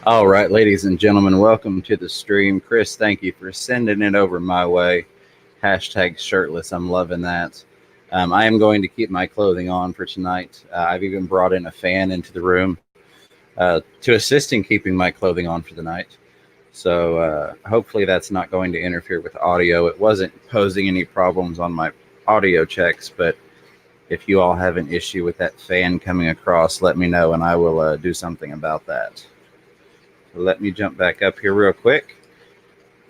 All right, ladies and gentlemen, welcome to the stream. Chris, thank you for sending it over my way. Hashtag shirtless. I'm loving that. I am going to keep my clothing on for tonight. I've even brought in a fan into the room to assist in keeping my clothing on for the night. So hopefully that's not going to interfere with audio. It wasn't posing any problems on my audio checks, but if you all have an issue with that fan coming across, let me know and I will do something about that. Let me jump back up here real quick.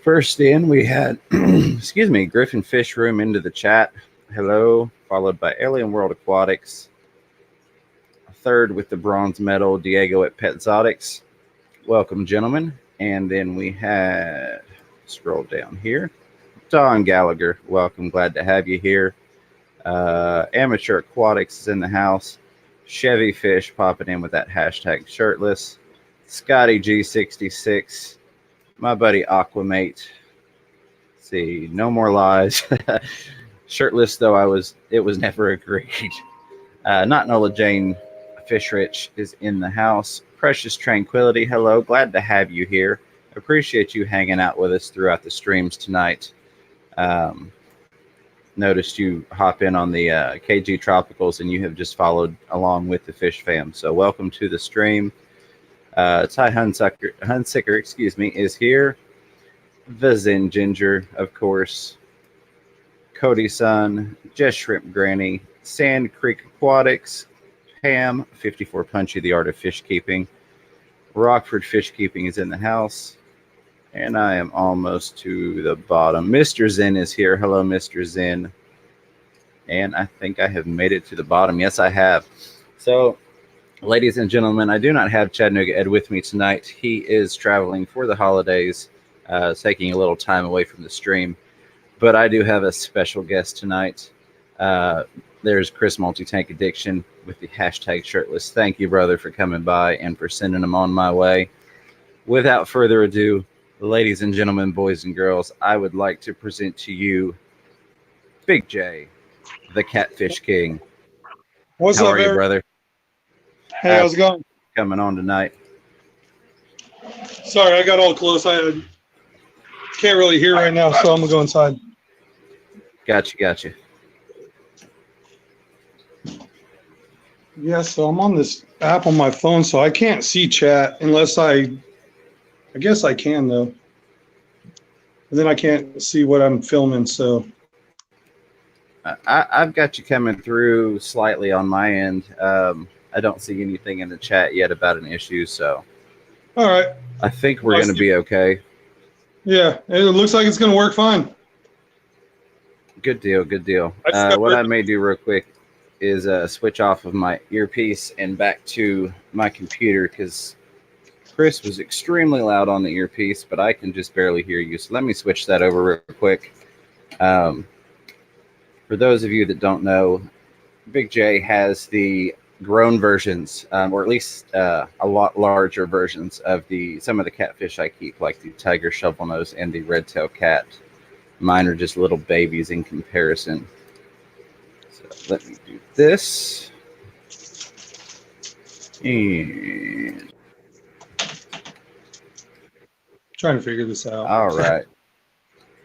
First in, we had, excuse me, Griffin Fish Room into the chat. Hello, followed by Alien World Aquatics. Third with the bronze medal, Diego at Petzotics. Welcome, gentlemen. And then we had, scroll down here, Don Gallagher. Welcome, glad to have you here. Amateur Aquatics is in the house. Chevy Fish popping in with that hashtag shirtless. Scotty G66, my buddy Aquamate. Let's see, no more lies. Shirtless though it was never agreed. Not Nola Jane Fishrich is in the house. Precious Tranquility, hello, glad to have you here. Appreciate you hanging out with us throughout the streams tonight. Noticed you hop in on the KG Tropicals and you have just followed along with the Fish Fam. So welcome to the stream. Ty Hunsicker, excuse me, is here. The Zen Ginger, of course. Cody Sun, Jess Shrimp Granny, Sand Creek Aquatics, Pam, 54 Punchy, the art of fish keeping. Rockford Fish Keeping is in the house. And I am almost to the bottom. Mr. Zen is here. Hello, Mr. Zen. And I think I have made it to the bottom. Yes, I have. So, ladies and gentlemen, I do not have Chattanooga Ed with me tonight. He is traveling for the holidays, taking a little time away from the stream. But I do have a special guest tonight. There's Chris Multi-Tank Addiction with the hashtag shirtless. Thank you, brother, for coming by and for sending them on my way. Without further ado, ladies and gentlemen, boys and girls, I would like to present to you Big J, the Catfish King. What's How up, are you, brother? Hey, how's it going? Coming on tonight. Sorry, I got all close. I can't really hear right now, so I'm going to go inside. Gotcha. Yeah, so I'm on this app on my phone, so I can't see chat unless I guess I can, though. And then I can't see what I'm filming, so. I've got you coming through slightly on my end. I don't see anything in the chat yet about an issue, so. All right. I think we're going to be okay. Yeah, it looks like it's going to work fine. Good deal. What I may do real quick is switch off of my earpiece and back to my computer because Chris was extremely loud on the earpiece, but I can just barely hear you. So let me switch that over real quick. For those of you that don't know, Big J has the grown versions, or at least a lot larger versions of some of the catfish I keep, like the tiger shovelnose and the red-tail cat. Mine are just little babies in comparison. So let me do this. And Trying to figure this out. all right.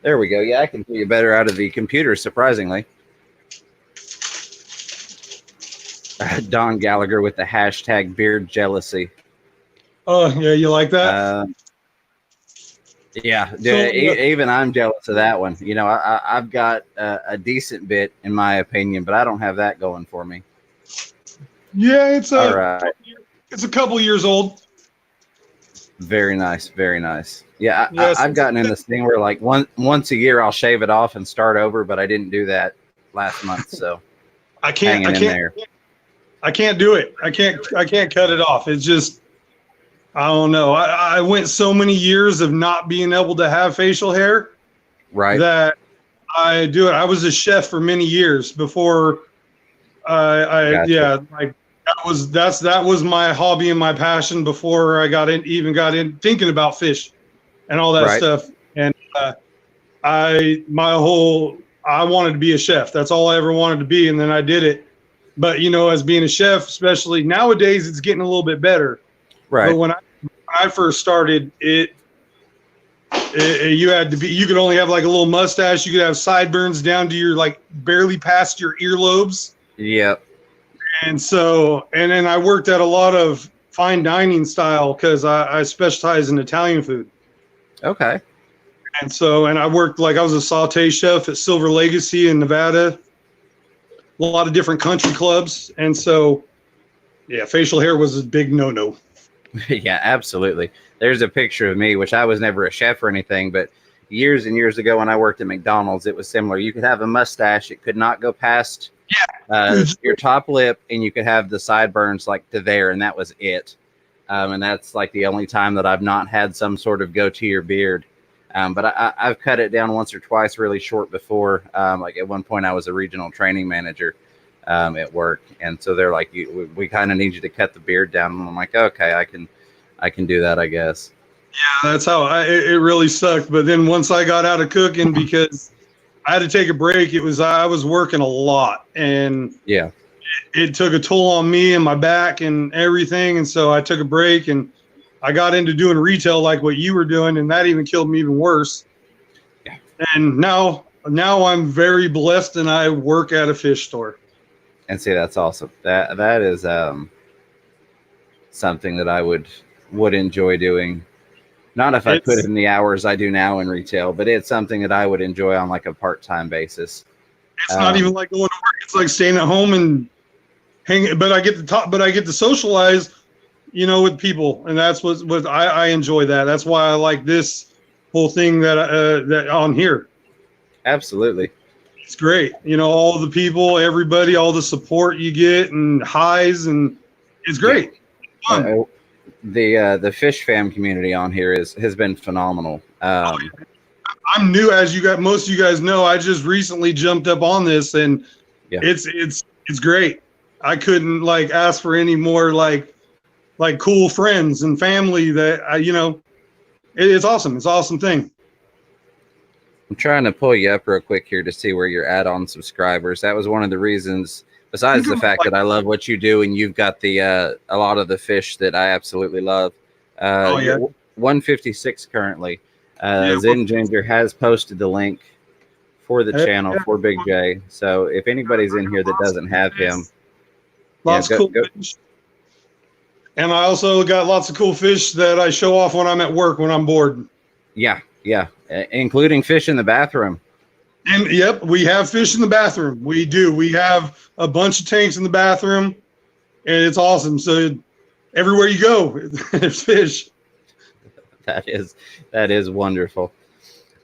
There we go. Yeah, I can hear you better out of the computer, surprisingly. Don Gallagher with the hashtag beard jealousy. Oh, yeah, you like that? Yeah, dude, even I'm jealous of that one. You know, I've got a decent bit, in my opinion, but I don't have that going for me. Yeah, it's all right. It's a couple years old. Very nice. Yeah, I've gotten in this thing where like once a year I'll shave it off and start over, but I didn't do that last month, so I can't do it. I can't cut it off. It's just, I don't know. I went so many years of not being able to have facial hair, right? That I do it. I was a chef for many years before. Gotcha. Yeah, like that was my hobby and my passion before I got in thinking about fish and all that stuff. And I wanted to be a chef. That's all I ever wanted to be, and then I did it. But you know, as being a chef, especially nowadays, it's getting a little bit better. Right. But when I I first started, you could only have like a little mustache. You could have sideburns down to your like barely past your earlobes. Yep. And then I worked at a lot of fine dining style because I specialize in Italian food. Okay. And I worked I was a saute chef at Silver Legacy in Nevada, a lot of different country clubs. And so, yeah, facial hair was a big no-no. Yeah, absolutely. There's a picture of me, which I was never a chef or anything, but years and years ago when I worked at McDonald's, it was similar. You could have a mustache. It could not go past your top lip, and you could have the sideburns like to there, and that was it. And that's like the only time that I've not had some sort of goatee or beard. But I've cut it down once or twice really short before. Like at one point I was a regional training manager at work. And so they're like, we kind of need you to cut the beard down. And I'm like, okay, I can do that, I guess. Yeah, that's how it really sucked. But then once I got out of cooking, because I had to take a break, I was working a lot, and yeah, it took a toll on me and my back and everything. And so I took a break, and I got into doing retail like what you were doing, and that even killed me even worse. Yeah. And now I'm very blessed, and I work at a fish store. And see, that's awesome. That is something that I would enjoy doing. Not if I put in the hours I do now in retail, but it's something that I would enjoy on like a part-time basis. It's not even like going to work. It's like staying at home and hanging. But I get to socialize, with people, and that's what I enjoy. That's why I like this whole thing that on here. Absolutely, it's great. All the people, everybody, all the support you get, and highs, and it's great. Yeah. The fish fam community on here has been phenomenal. I'm new, as most of you guys know. I just recently jumped up on this, and it's great. I couldn't ask for any more cool friends and family that it's awesome. It's an awesome thing. I'm trying to pull you up real quick here to see where you're at on subscribers. That was one of the reasons, besides the fact that I love what you do, and you've got a lot of the fish that I absolutely love. 156 currently. Zen Ginger has posted the link for the channel for Big J. So if anybody's in here that doesn't have him, lots of cool fish. And I also got lots of cool fish that I show off when I'm at work, when I'm bored. Yeah, including fish in the bathroom. And yep, we have fish in the bathroom. We do. We have a bunch of tanks in the bathroom, and it's awesome. So everywhere you go, there's fish. That is wonderful.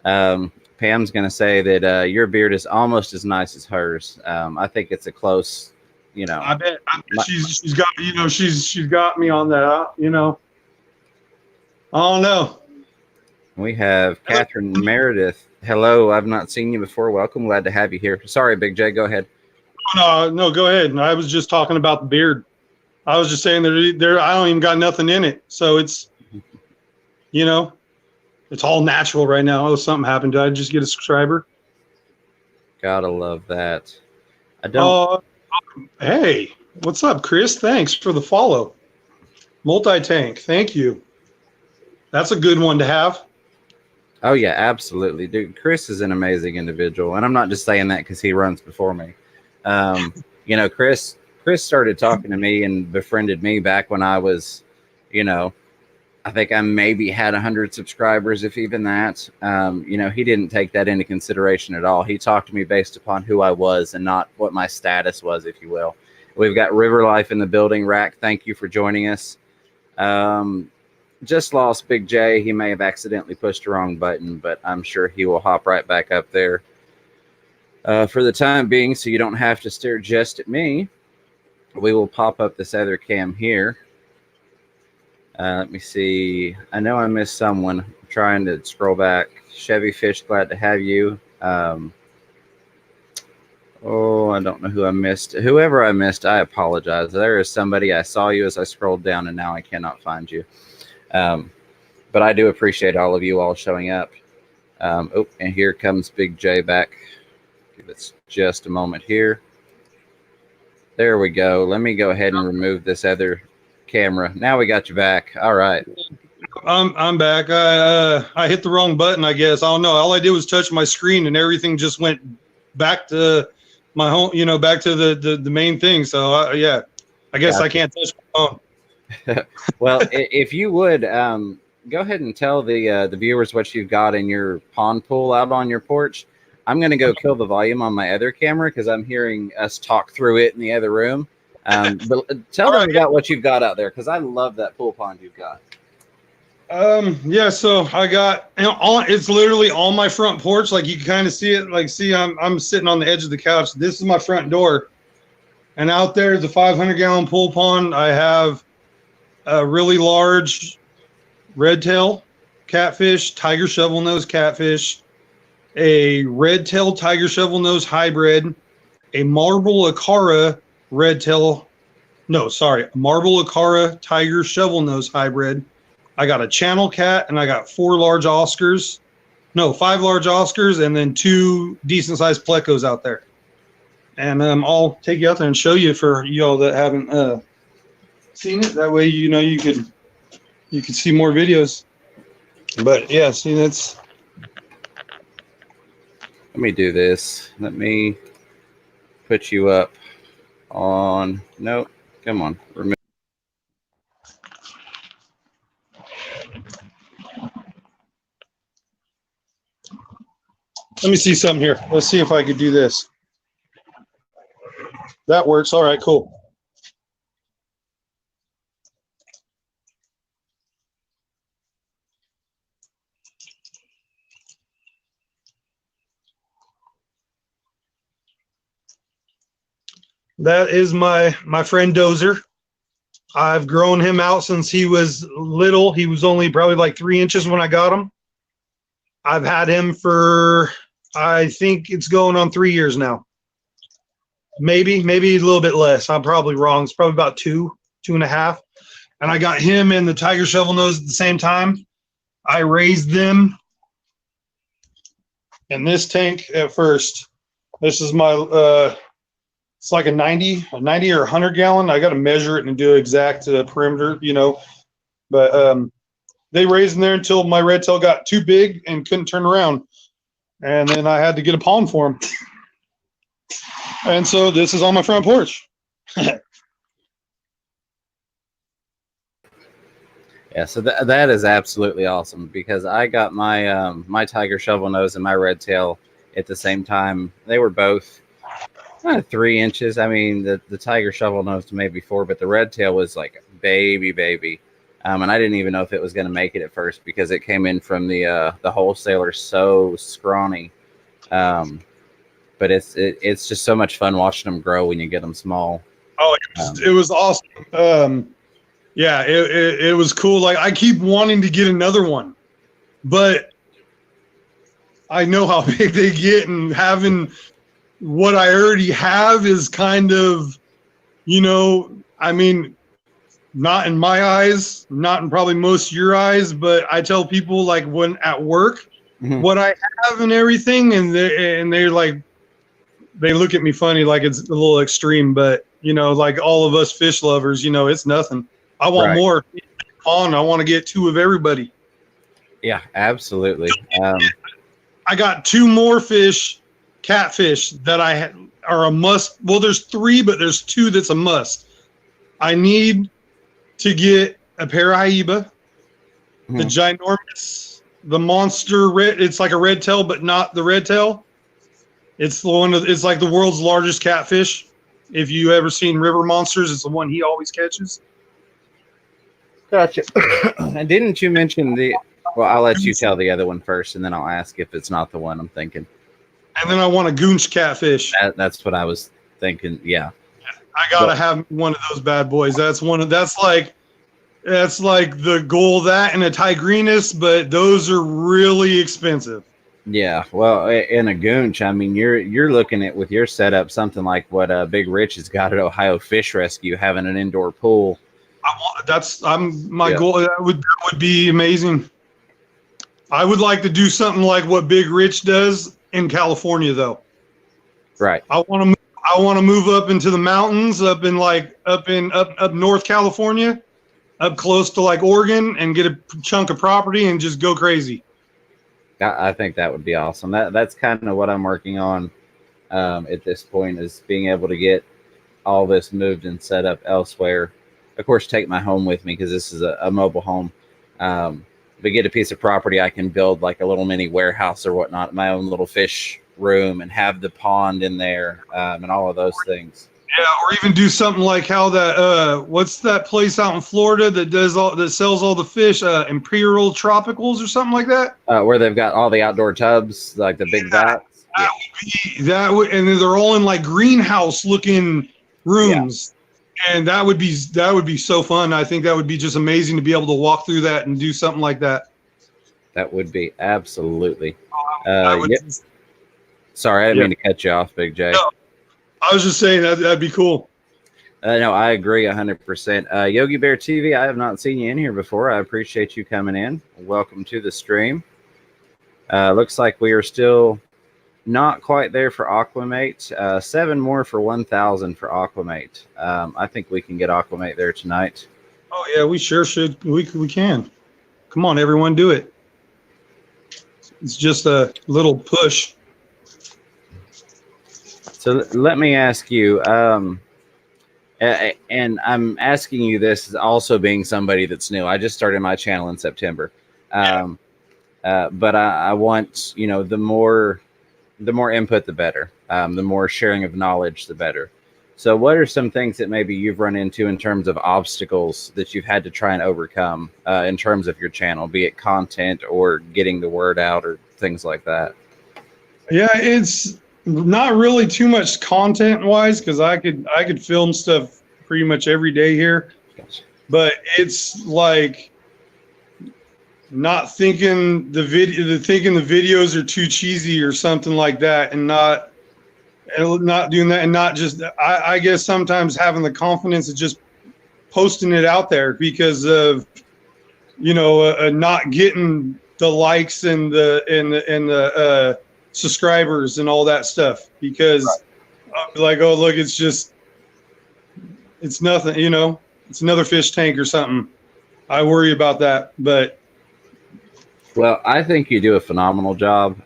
Pam's going to say that your beard is almost as nice as hers. I think it's a close, I bet she's got she's got me on that. I don't know. We have Catherine Meredith. Hello, I've not seen you before. Welcome, glad to have you here. Sorry, Big J, go ahead. No, go ahead. I was just talking about the beard. I was just saying that I don't even got nothing in it, so it's it's all natural right now. Oh, something happened. Did I just get a subscriber? Gotta love that. I don't. Hey, what's up, Chris? Thanks for the follow. Multi-tank, thank you. That's a good one to have. Oh yeah, absolutely, dude. Chris is an amazing individual, and I'm not just saying that because he runs before me. Chris started talking to me and befriended me back when I was, I think I maybe had 100 subscribers, if even that. He didn't take that into consideration at all. He talked to me based upon who I was and not what my status was, if you will. We've got River Life in the building. Rack, thank you for joining us. Just lost Big J. He may have accidentally pushed the wrong button, but I'm sure he will hop right back up there for the time being, so you don't have to stare just at me. We will pop up this other cam here. Let me see. I know I missed someone. I'm trying to scroll back. Chevy Fish, glad to have you. I don't know who I missed. Whoever I missed, I apologize. There is somebody. I saw you as I scrolled down, and now I cannot find you. But I do appreciate all of you all showing up. And here comes Big J back. Give us just a moment here. There we go. Let me go ahead and remove this other camera. Now we got you back. All right. I'm back. I hit the wrong button, I guess. I don't know. All I did was touch my screen, and everything just went back to my home. Back to the main thing. So yeah, I guess I can't touch my phone. Well, if you would go ahead and tell the viewers what you've got in your pond pool out on your porch. I'm going to go kill the volume on my other camera because I'm hearing us talk through it in the other room. But tell them about what you've got out there because I love that pool pond you've got. Yeah, so I got it's literally on my front porch. Like you can kind of see it. Like, see, I'm sitting on the edge of the couch. This is my front door, and out there is a 500-gallon pool pond. I have a really large red tail catfish, tiger shovel nose catfish, a red tail tiger shovel nose hybrid, a marble acara marble acara tiger shovel nose hybrid. I got a channel cat, and I got 5 large Oscars, and then 2 decent sized plecos out there. And I'll take you out there and show you for y'all that haven't seen it. That way, you could see more videos. But yeah, see, that's. Let me do this. Let me put you up on. Nope. Come on. Remove. Let me see something here. Let's see if I could do this. That works. All right, cool. That is my friend Dozer. I've grown him out since he was little. He was only probably like 3 inches when I got him. I've had him for, I think it's going on 3 years now. Maybe a little bit less. I'm probably wrong. It's probably about 2.5. And I got him and the tiger shovel nose at the same time. I raised them in this tank at first. This is my, it's like a 90 or 100 gallon. I got to measure it and do exact perimeter, But they raised in there until my red tail got too big and couldn't turn around. And then I had to get a pond for him. And so this is on my front porch. Yeah, so that is absolutely awesome because I got my my tiger shovel nose and my red tail at the same time. They were both 3 inches. I mean, the tiger shovel nose to maybe 4, but the red tail was like baby. And I didn't even know if it was going to make it at first because it came in from the wholesaler so scrawny. But it's just so much fun watching them grow when you get them small. Oh, it was awesome. Yeah, it was cool. Like I keep wanting to get another one, but I know how big they get, and having what I already have is kind of, I mean, not in my eyes, not in probably most of your eyes, but I tell people like when at work, what I have and everything, and they're like, they look at me funny like it's a little extreme, but like all of us fish lovers, it's nothing. I want more on. I want to get 2 of everybody. Yeah, absolutely. I got 2 more catfish that are a must. Well, there's 3, but there's 2 that's a must. I need to get a pair of Haiba, the ginormous, the monster red. It's like a red tail, but not the red tail. It's it's like the world's largest catfish. If you ever seen River Monsters, it's the one he always catches. Gotcha. And didn't you mention well, I'll let you tell the other one first, and then I'll ask if it's not the one I'm thinking. And then I want a goonch catfish. That's what I was thinking. Yeah. I gotta have one of those bad boys. That's like the goal of that and a tigrinus, but those are really expensive. Yeah, well, in a goonch, I mean, you're looking at with your setup something like what Big Rich has got at Ohio Fish Rescue, having an indoor pool. My goal. That would be amazing. I would like to do something like what Big Rich does in California, though. Right. I want to move up into the mountains, up North California, up close to like Oregon and get a chunk of property and just go crazy. I think that would be awesome. That's kind of what I'm working on at this point, is being able to get all this moved and set up elsewhere. Of course, take my home with me because this is a mobile home. But get a piece of property I can build like a little mini warehouse or whatnot, my own little fish room, and have the pond in there and all of those things. Yeah, or even do something like how that what's that place out in Florida that sells all the fish, Imperial Tropicals or something like that? Where they've got all the outdoor tubs, like the big vats. That would, and they're all in like greenhouse looking rooms. Yeah. And that would be so fun. I think that would be just amazing to be able to walk through that and do something like that. That would be absolutely. Sorry, I didn't mean to cut you off, Big J. No, I was just saying that'd be cool. No, I agree 100%. Yogi Bear TV, I have not seen you in here before. I appreciate you coming in. Welcome to the stream. Looks like we are still not quite there for Aquamate. 7 more for 1,000 for Aquamate. I think we can get Aquamate there tonight. Oh yeah, we sure should. We can. Come on, everyone, do it. It's just a little push. So let me ask you, and I'm asking you this as also being somebody that's new. I just started my channel in September, but I want, the more input, the better. The more sharing of knowledge, the better. So what are some things that maybe you've run into in terms of obstacles that you've had to try and overcome in terms of your channel, be it content or getting the word out or things like that? Yeah, it's not really too much content wise, because I could film stuff pretty much every day here. Gotcha. But it's like not thinking the videos are too cheesy or something like that, and not doing that, and not just I guess sometimes having the confidence of just posting it out there because of not getting the likes and the subscribers and all that stuff, because I'm like, oh look, it's nothing, it's another fish tank or something. I worry about that, but well, I think you do a phenomenal job,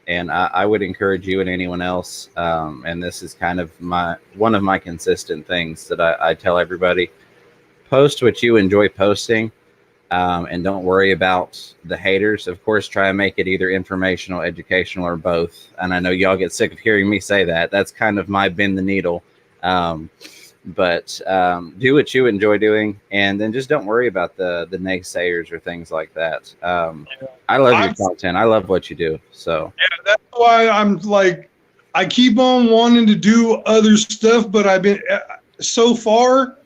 and I would encourage you and anyone else, and this is kind of one of my consistent things that I tell everybody: post what you enjoy posting. And don't worry about the haters. Of course, try and make it either informational, educational, or both. And I know y'all get sick of hearing me say that. That's kind of my bend the needle. But do what you enjoy doing, and then just don't worry about the naysayers or things like that. I love your content. I love what you do. So yeah, that's why I'm like, I keep on wanting to do other stuff, but I've been so far.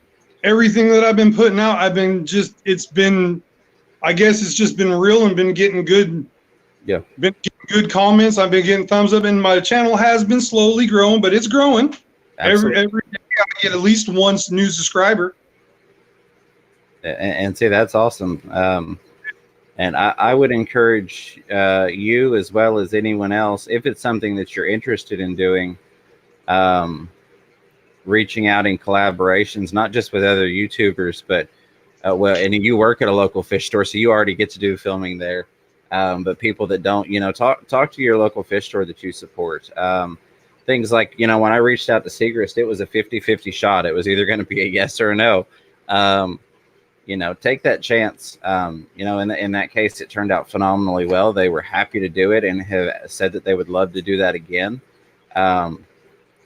Everything that I've been putting out, I guess it's just been real and been getting good. Yeah. Been getting good comments. I've been getting thumbs up, and my channel has been slowly growing, but it's growing. Every day I get at least one new subscriber. And see, that's awesome. And I would encourage you, as well as anyone else, if it's something that you're interested in doing, reaching out in collaborations, not just with other YouTubers, but and you work at a local fish store, so you already get to do filming there. But people that don't, talk to your local fish store that you support. Things like, when I reached out to Seagrist, it was a 50-50 shot. It was either going to be a yes or a no. Take that chance. In that case, it turned out phenomenally well. They were happy to do it and have said that they would love to do that again.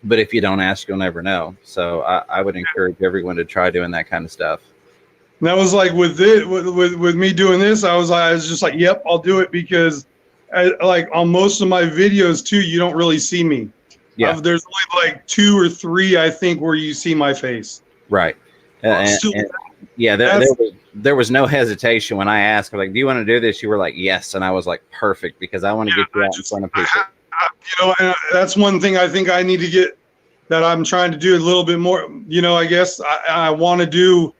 But if you don't ask, you'll never know. So I would encourage everyone to try doing that kind of stuff. And that was like with me doing this, I was just like, yep, I'll do it, because like on most of my videos too, you don't really see me. Yeah. There's only like 2 or 3, I think, where you see my face. Right. There was no hesitation when I asked, like, do you want to do this? You were like, yes. And I was like, perfect, because I want to get you out in front of people. And that's one thing I think I need to get, that I'm trying to do a little bit more. I guess I want to do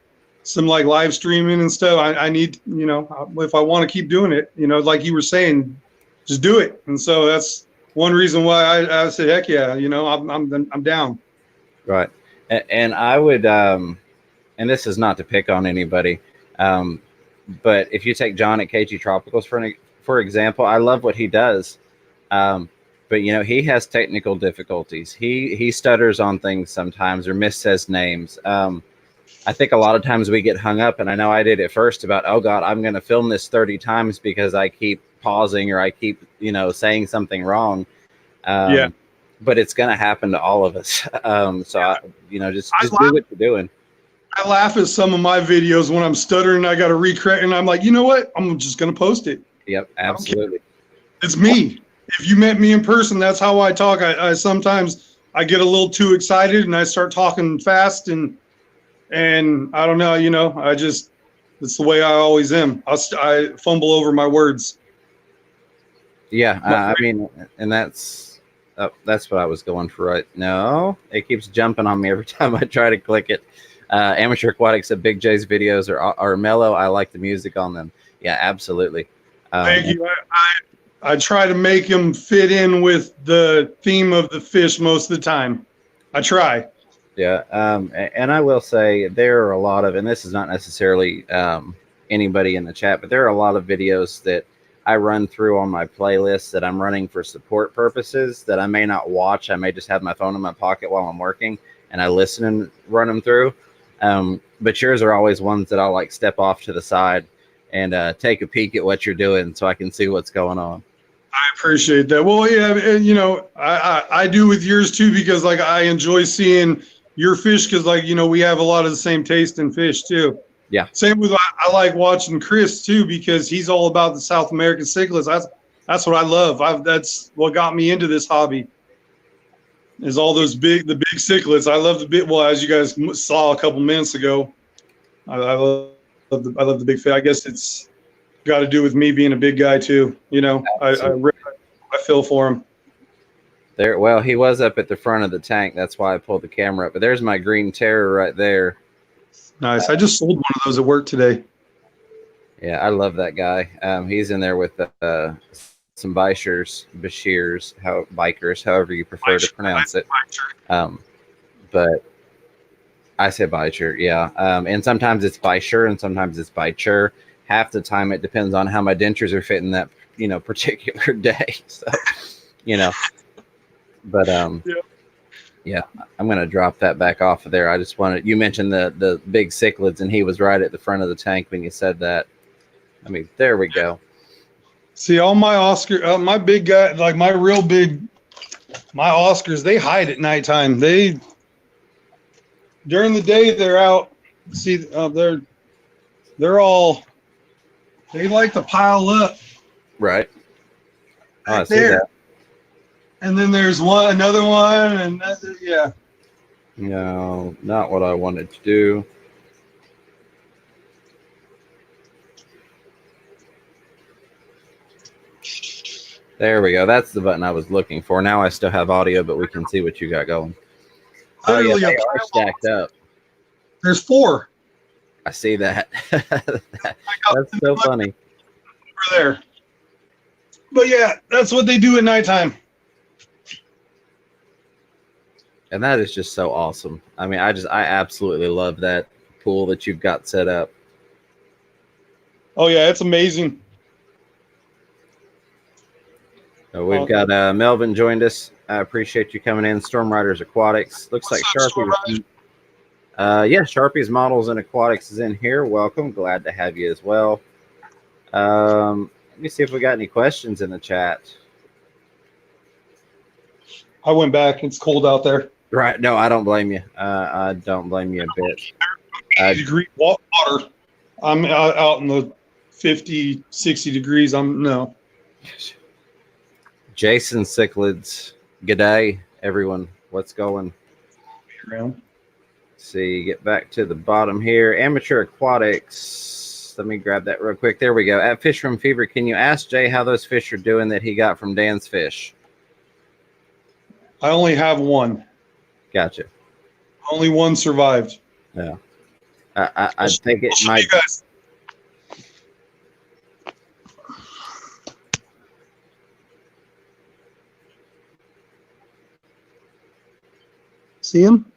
some like live streaming and stuff. I need, if I want to keep doing it, like you were saying, just do it. And so that's one reason why I said, heck yeah, I'm down. Right. And I would, and this is not to pick on anybody, but if you take John at KG Tropicals for example, I love what he does. But you know, he has technical difficulties. He stutters on things sometimes or missays names. I think a lot of times we get hung up, and I know I did at first about, oh God, I'm going to film this 30 times because I keep pausing or I keep, you know, saying something wrong. Yeah. But it's going to happen to all of us. You know, just do what you're doing. I laugh at some of my videos when I'm stuttering. I got to recorrect, and I'm like, you know what? I'm just going to post it. Yep, absolutely. It's me. If you met me in person, that's how I talk. I sometimes I get a little too excited and I start talking fast, and I don't know, you know, it's the way I always am. I fumble over my words. Yeah, I mean, and that's what I was going for. Right? No, it keeps jumping on me every time I try to click it. Amateur Aquatics said Big J's videos are mellow. I like the music on them. Yeah, absolutely. Thank you. I try to make them fit in with the theme of the fish most of the time. I try. Yeah, and I will say there are a lot of, and this is not necessarily anybody in the chat, but there are a lot of videos that I run through on my playlist that I'm running for support purposes that I may not watch. I may just have my phone in my pocket while I'm working, and I listen and run them through. But yours are always ones that I'll like step off to the side and take a peek at what you're doing so I can see what's going on. I appreciate that. Well, yeah, and, you know, I do with yours too, because like I enjoy seeing your fish because, like, you know, we have a lot of the same taste in fish too. Yeah. Same with I like watching Chris too because he's all about the South American cichlids. That's what I love. That's what got me into this hobby. Is all those big cichlids. I love the big. Well, as you guys saw a couple minutes ago, I love the big fish. I guess it's got to do with me being a big guy too. You know, I feel for him. There, well, he was up at the front of the tank. That's why I pulled the camera up. But there's my green terror right there. Nice. I just sold one of those at work today. Yeah, I love that guy. He's in there with some Bashirs, bikers, however you prefer to pronounce it. But I say Bicher, yeah. And sometimes it's Bisher and sometimes it's Bicher. Half the time it depends on how my dentures are fitting that, you know, particular day. So, you know. But yeah, I'm gonna drop that back off of there. I just wanted, you mentioned the big cichlids, and he was right at the front of the tank when you said that. I mean, there we go. See, all my my big guy, like my Oscars, they hide at nighttime. During the day they're out. See, they like to pile up. Right. Right I see there. that. And then there's another one, and yeah. No, not what I wanted to do. There we go. That's the button I was looking for. Now I still have audio, but we can see what you got going. Oh, yeah, they are stacked up. There's 4. I see that. That's so funny. Over there. But yeah, that's what they do at nighttime. And that is just so awesome. I mean, I absolutely love that pool that you've got set up. Oh yeah, it's amazing. So we've got Melvin joined us. I appreciate you coming in. Storm Riders Aquatics. Looks like Sharpie. Yeah, Sharpie's Models and Aquatics is in here. Welcome. Glad to have you as well. Let me see if we got any questions in the chat. I went back. It's cold out there. Right. No, I don't blame you. I don't blame you a bit. 80-degree water. I'm out in the 50, 60 degrees. No. Jason Cichlids. G'day, everyone. What's going? Around. See, get back to the bottom here. Amateur Aquatics. Let me grab that real quick. There we go. At Fish Room Fever, can you ask Jay how those fish are doing that he got from Dan's Fish? I only have one. Gotcha. Only one survived. Yeah. I think it might. See him?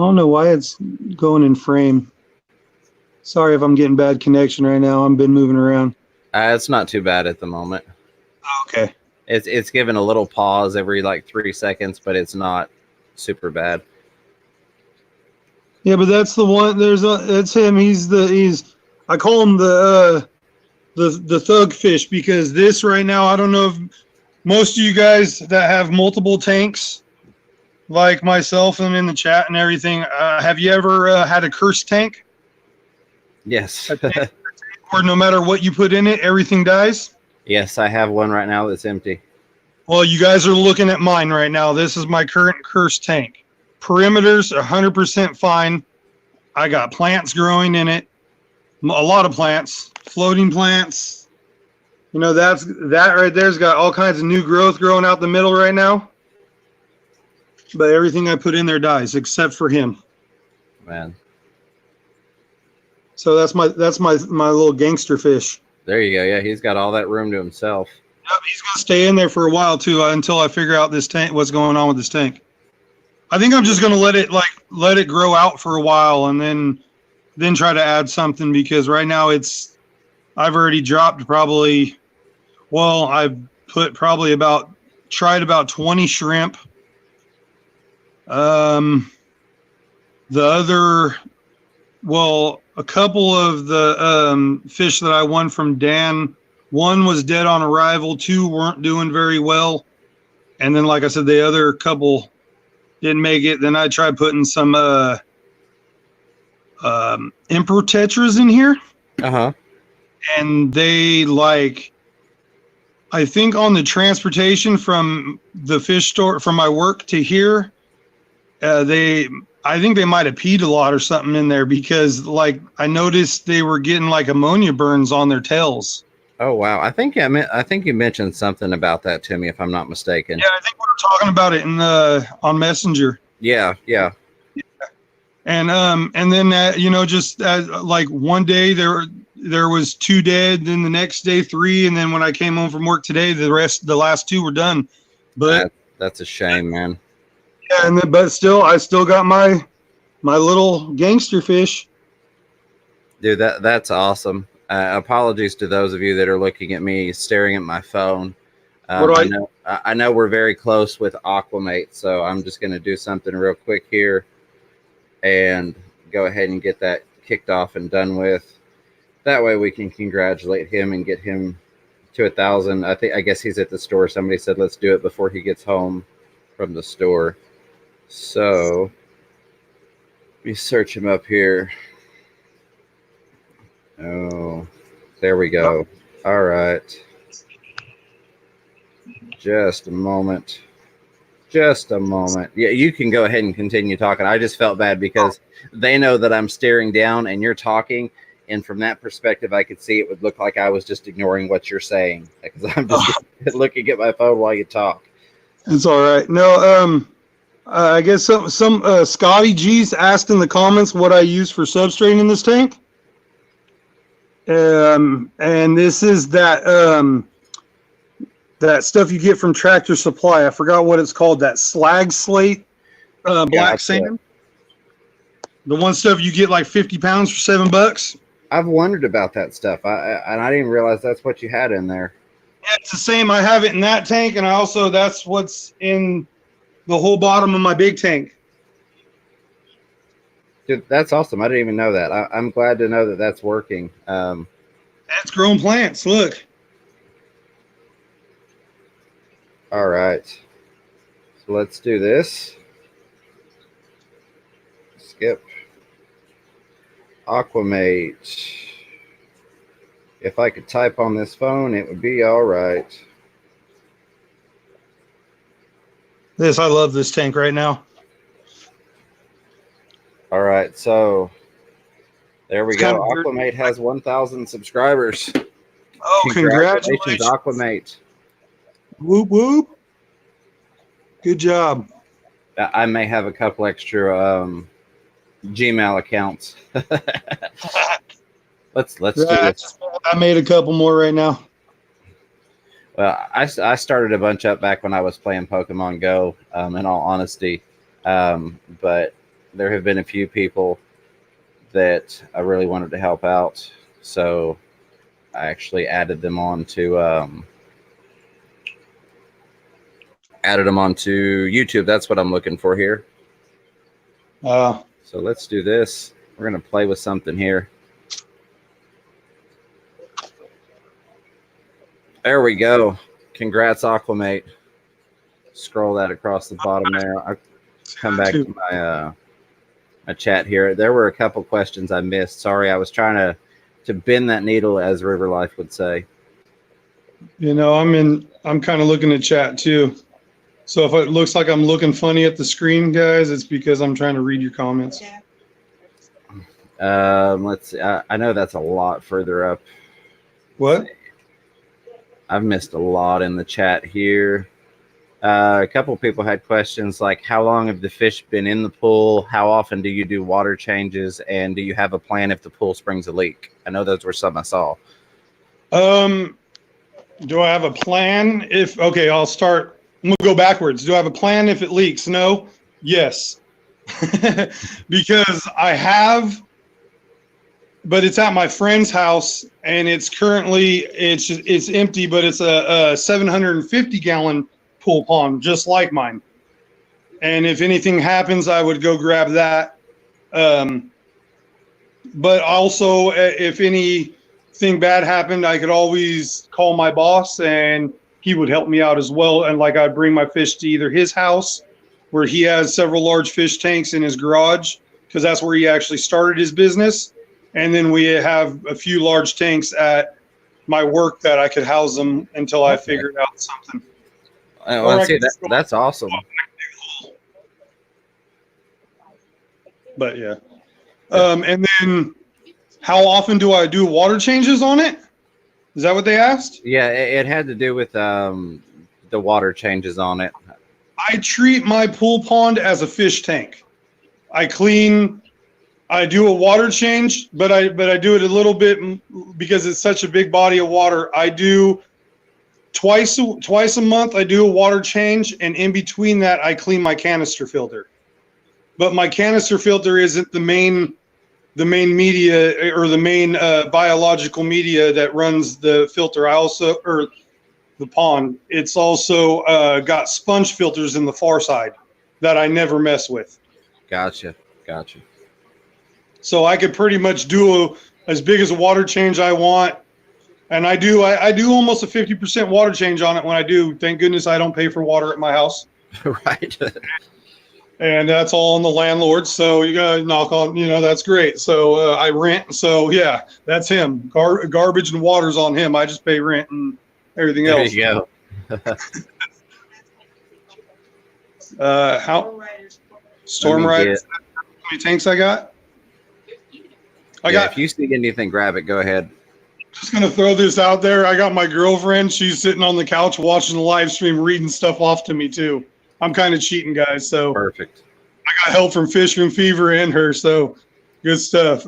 don't know why it's going in frame. Sorry if I'm getting bad connection right now. I've been moving around. It's not too bad at the moment. Okay. It's given a little pause every like 3 seconds, but it's not super bad. Yeah, but that's the one. That's him. I call him the thug fish, because this right now, I don't know if most of you guys that have multiple tanks, like myself and in the chat and everything, have you ever had a cursed tank? Yes. A tank where no matter what you put in it, everything dies? Yes, I have one right now that's empty. Well, you guys are looking at mine right now. This is my current cursed tank. Perimeters 100% fine. I got plants growing in it, a lot of plants, floating plants. You know, that right there's got all kinds of new growth growing out the middle right now. But everything I put in there dies except for him. Man. So that's my little gangster fish. There you go. Yeah, he's got all that room to himself. Yep, he's gonna stay in there for a while too, until I figure out this tank, what's going on with this tank. I think I'm just gonna let it grow out for a while, and then try to add something, because right now I've already dropped probably, well, I've put probably tried about 20 shrimp. The other, well, a couple of the fish that I won from Dan, one was dead on arrival, two weren't doing very well, and then, like I said, the other couple didn't make it. Then I tried putting some emperor tetras in here, and they, like, I think on the transportation from the fish store from my work to here, I think they might have peed a lot or something in there, because, like, I noticed they were getting like ammonia burns on their tails. Oh wow! I think you mentioned something about that to me, if I'm not mistaken. Yeah, I think we were talking about it on Messenger. Yeah. And then you know, just like one day there was 2 dead, then the next day 3, and then when I came home from work today, the last 2 were done. But that's a shame, man. Yeah, but still, I still got my little gangster fish. Dude, that's awesome. Apologies to those of you that are looking at me staring at my phone. I know we're very close with Aquamate, so I'm just going to do something real quick here and go ahead and get that kicked off and done with. That way we can congratulate him and get him to 1,000. I guess he's at the store. Somebody said let's do it before he gets home from the store. So let me search him up here. Oh, there we go. All right. Just a moment. Yeah, you can go ahead and continue talking. I just felt bad because they know that I'm staring down and you're talking. And from that perspective, I could see it would look like I was just ignoring what you're saying, because I'm just looking at my phone while you talk. It's all right. No, I guess some Scotty G's asked in the comments what I use for substrate in this tank. And this is that stuff you get from Tractor Supply. I forgot what it's called. That slag slate, black sand. The one stuff you get like 50 pounds for $7. I've wondered about that stuff. I didn't realize that's what you had in there. Yeah, it's the same. I have it in that tank, and that's what's in the whole bottom of my big tank. Dude, that's awesome. I didn't even know that. I'm glad to know that that's working. That's grown plants. Look. All right. So let's do this. Skip. Aquamate. If I could type on this phone, it would be all right. I love this tank right now. All right, so there we go. Aquamate has 1,000 subscribers. Oh, congratulations, Aquamate. Whoop, whoop. Good job. I may have a couple extra Gmail accounts. Let's do this. I made a couple more right now. Well, I started a bunch up back when I was playing Pokemon Go, in all honesty. But there have been a few people that I really wanted to help out, so I actually added them onto YouTube. That's what I'm looking for here. So let's do this. We're gonna play with something here. There we go. Congrats, Aquamate. Scroll that across the bottom there. I'll come back to my chat here. There were a couple questions I missed. Sorry, I was trying to bend that needle, as River Life would say. You know, I'm kind of looking at chat too. So if it looks like I'm looking funny at the screen, guys, it's because I'm trying to read your comments. Let's see. I know that's a lot further up. What? I've missed a lot in the chat here. A couple of people had questions like, how long have the fish been in the pool? How often do you do water changes? And do you have a plan if the pool springs a leak? I know those were some I saw. Do I have a plan? Okay, I'll start. I'm going to go backwards. Do I have a plan if it leaks? No. Yes. Because I have, but it's at my friend's house, and it's currently, it's empty, but it's a 750-gallon pool pond, just like mine. And if anything happens, I would go grab that. But also, if anything bad happened, I could always call my boss, and he would help me out as well. And like, I'd bring my fish to either his house, where he has several large fish tanks in his garage, because that's where he actually started his business. And then we have a few large tanks at my work that I could house them until I figured out something. Well, see, that's awesome. But yeah. And then how often do I do water changes on it? Is that what they asked? Yeah, it had to do with the water changes on it. I treat my pool pond as a fish tank. I do a water change, but I do it a little bit because it's such a big body of water. I do twice a month. I do a water change, and in between that, I clean my canister filter. But my canister filter isn't the main media or the main biological media that runs the filter. The pond. It's also got sponge filters in the far side that I never mess with. Gotcha. So I could pretty much do as big as a water change I want. And I do almost a 50% water change on it when I do. Thank goodness I don't pay for water at my house. Right. And that's all on the landlord. So you got to knock on, that's great. So I rent. So yeah, that's him. Garbage and water's on him. I just pay rent and everything else. There you go. Storm Riders? How many tanks I got? If you see anything, grab it. Go ahead. Just going to throw this out there. I got my girlfriend. She's sitting on the couch watching the live stream, reading stuff off to me too. I'm kind of cheating, guys. So perfect. I got help from Fisherman Fever and her. So good stuff.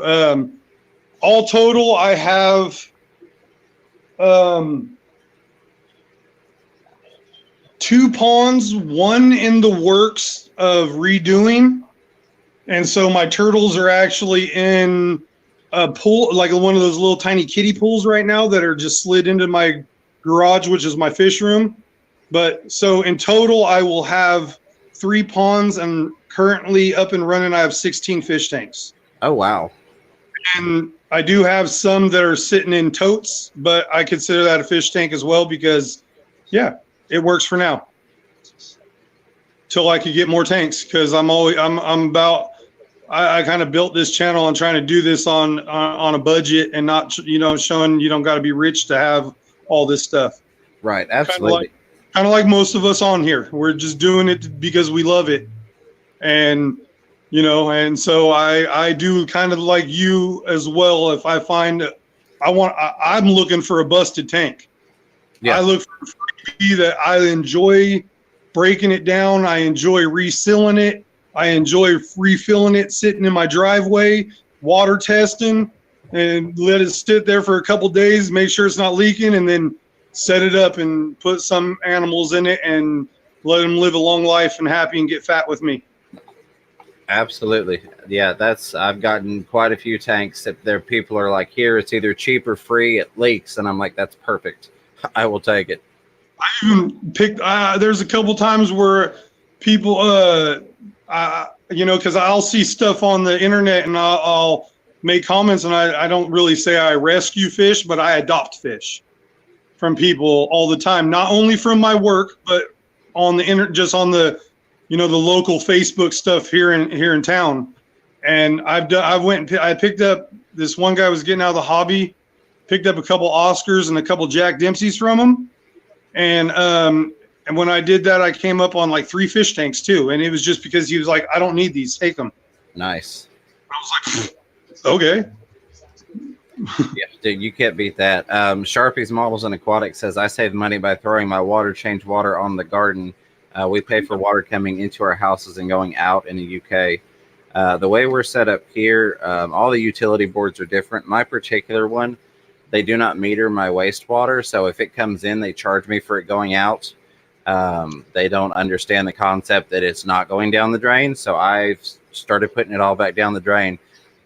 All total, I have 2 ponds, 1 in the works of redoing. And so my turtles are actually in a pool, like one of those little tiny kiddie pools right now that are just slid into my garage, which is my fish room. But so in total, I will have 3 ponds, and currently up and running, I have 16 fish tanks. Oh, wow. And I do have some that are sitting in totes, but I consider that a fish tank as well because, yeah, it works for now. Till I could get more tanks, because I kind of built this channel on trying to do this on a budget and not, showing you don't got to be rich to have all this stuff. Right. Absolutely. Kind of like most of us on here. We're just doing it because we love it. And, and so I do kind of like you as well. If I find I'm looking for a busted tank. Yeah. I look for a freebie that I enjoy breaking it down. I enjoy resealing it. I enjoy refilling it, sitting in my driveway, water testing, and let it sit there for a couple days, make sure it's not leaking, and then set it up and put some animals in it and let them live a long life and happy and get fat with me. Absolutely. Yeah, I've gotten quite a few tanks that there people are like, here, it's either cheap or free, it leaks. And I'm like, that's perfect. I will take it. I even picked, there's a couple times where people, because I'll see stuff on the internet and I'll make comments, and I don't really say I rescue fish, but I adopt fish from people all the time, not only from my work, but on the just on the, the local Facebook stuff here in town. And I picked up, this one guy was getting out of the hobby, picked up a couple Oscars and a couple Jack Dempseys from him. And when I did that, I came up on like 3 fish tanks too. And it was just because he was like, I don't need these, take them. Nice. I was like, okay. Yeah, dude, you can't beat that. Sharpie's Models and Aquatics says, I save money by throwing my change water on the garden. We pay for water coming into our houses and going out in the UK. The way we're set up here, all the utility boards are different. My particular one, they do not meter my wastewater. So if it comes in, they charge me for it going out. They don't understand the concept that it's not going down the drain. So I've started putting it all back down the drain.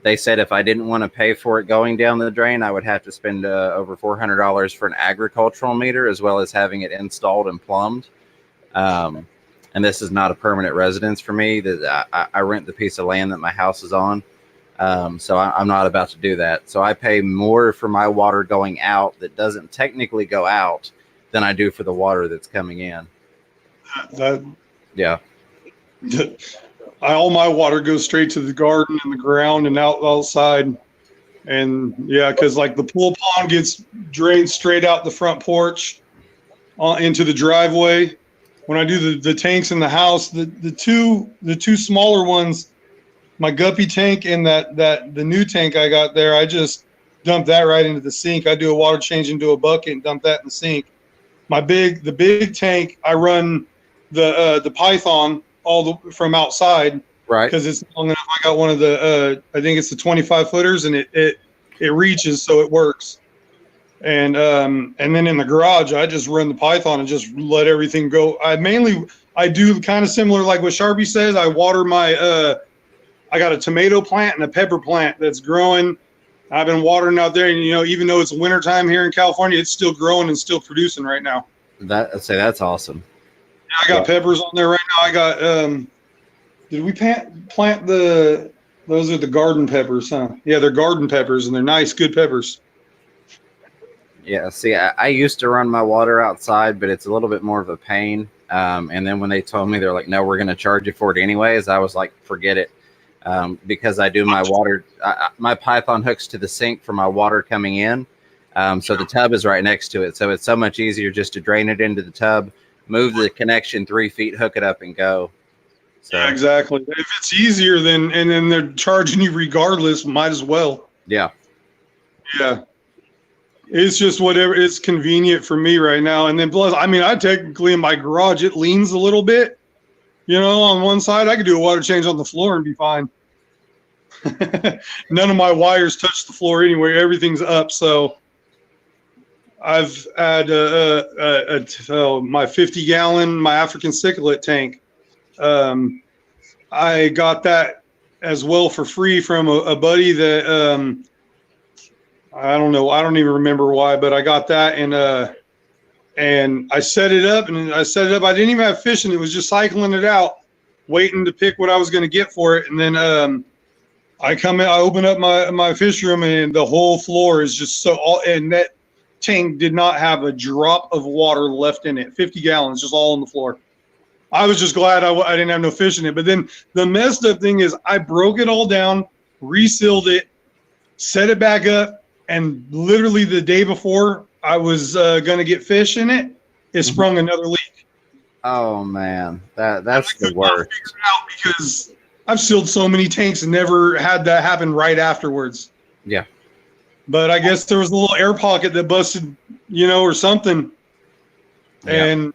They said if I didn't want to pay for it going down the drain, I would have to spend over $400 for an agricultural meter, as well as having it installed and plumbed. And this is not a permanent residence for me. I rent the piece of land that my house is on. So I'm not about to do that. So I pay more for my water going out that doesn't technically go out than I do for the water that's coming in. Yeah. All my water goes straight to the garden and the ground and outside. And yeah, because like the pool pond gets drained straight out the front porch into the driveway. When I do the tanks in the house, the two smaller ones, my guppy tank and the new tank I got there, I just dump that right into the sink. I do a water change into a bucket and dump that in the sink. The big tank, I run the Python from outside, right? Because it's long enough. I got one of the I think it's the 25 footers, and it reaches, so it works. And then in the garage, I just run the Python and just let everything go. I do kind of similar like what Sharpie says. I water my I got a tomato plant and a pepper plant that's growing. I've been watering out there, and even though it's wintertime here in California, it's still growing and still producing right now. That's awesome. Yeah, I got peppers on there right now. I got did we plant those are the garden peppers, huh? Yeah, they're garden peppers, and they're nice, good peppers. Yeah, see, I used to run my water outside, but it's a little bit more of a pain. And then when they told me, they're like, no, we're going to charge you for it anyways, I was like, forget it. Because I do my water, my Python hooks to the sink for my water coming in. So the tub is right next to it. So it's so much easier just to drain it into the tub, move the connection 3 feet, hook it up, and go. So, yeah, exactly. If it's easier, then they're charging you regardless, might as well. Yeah. Yeah. It's just whatever is convenient for me right now. And then plus, I technically in my garage, it leans a little bit. On one side, I could do a water change on the floor and be fine. None of my wires touch the floor anyway. Everything's up. So I've had my 50-gallon, my African cichlid tank. I got that as well for free from a buddy that I don't know. I don't even remember why, but I got that and I set it up. I didn't even have fish, and it was just cycling it out, waiting to pick what I was going to get for it. And then I come in, I open up my fish room, and the whole floor is just and that tank did not have a drop of water left in it. 50 gallons, just all on the floor. I was just glad I didn't have no fish in it. But then the messed up thing is I broke it all down, resealed it, set it back up, and literally the day before I was going to get fish in it, it sprung another leak. Oh man, that's the worst. Figure it out because I've sealed so many tanks and never had that happen right afterwards. Yeah. But I guess there was a little air pocket that busted, or something. Yeah.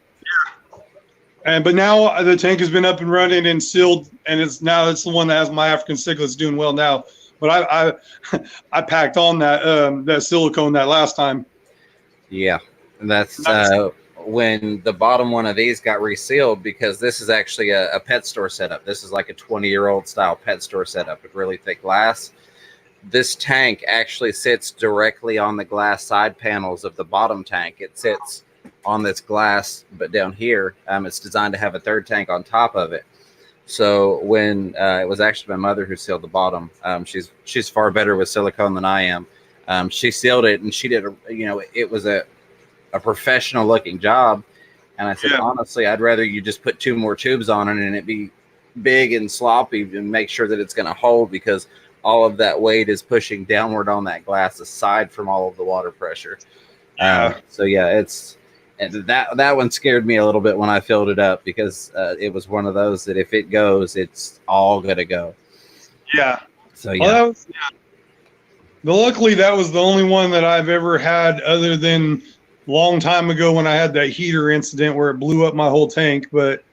But now the tank has been up and running and sealed, and it's the one that has my African cichlids doing well now. But I packed on that silicone that last time. Yeah, that's when the bottom one of these got resealed, because this is actually a pet store setup. This is like a 20-year-old style pet store setup with really thick glass. This tank actually sits directly on the glass side panels of the bottom tank. It sits on this glass, but down here, it's designed to have a third tank on top of it. So when it was actually my mother who sealed the bottom, she's far better with silicone than I am. She sealed it, and she did, it was a professional looking job. And I said, honestly, I'd rather you just put 2 more tubes on it and it be big and sloppy and make sure that it's going to hold, because all of that weight is pushing downward on that glass aside from all of the water pressure. So yeah, that one scared me a little bit when I filled it up, because it was one of those that if it goes, it's all going to go. Yeah. So yeah. But luckily that was the only one that I've ever had, other than long time ago when I had that heater incident where it blew up my whole tank. But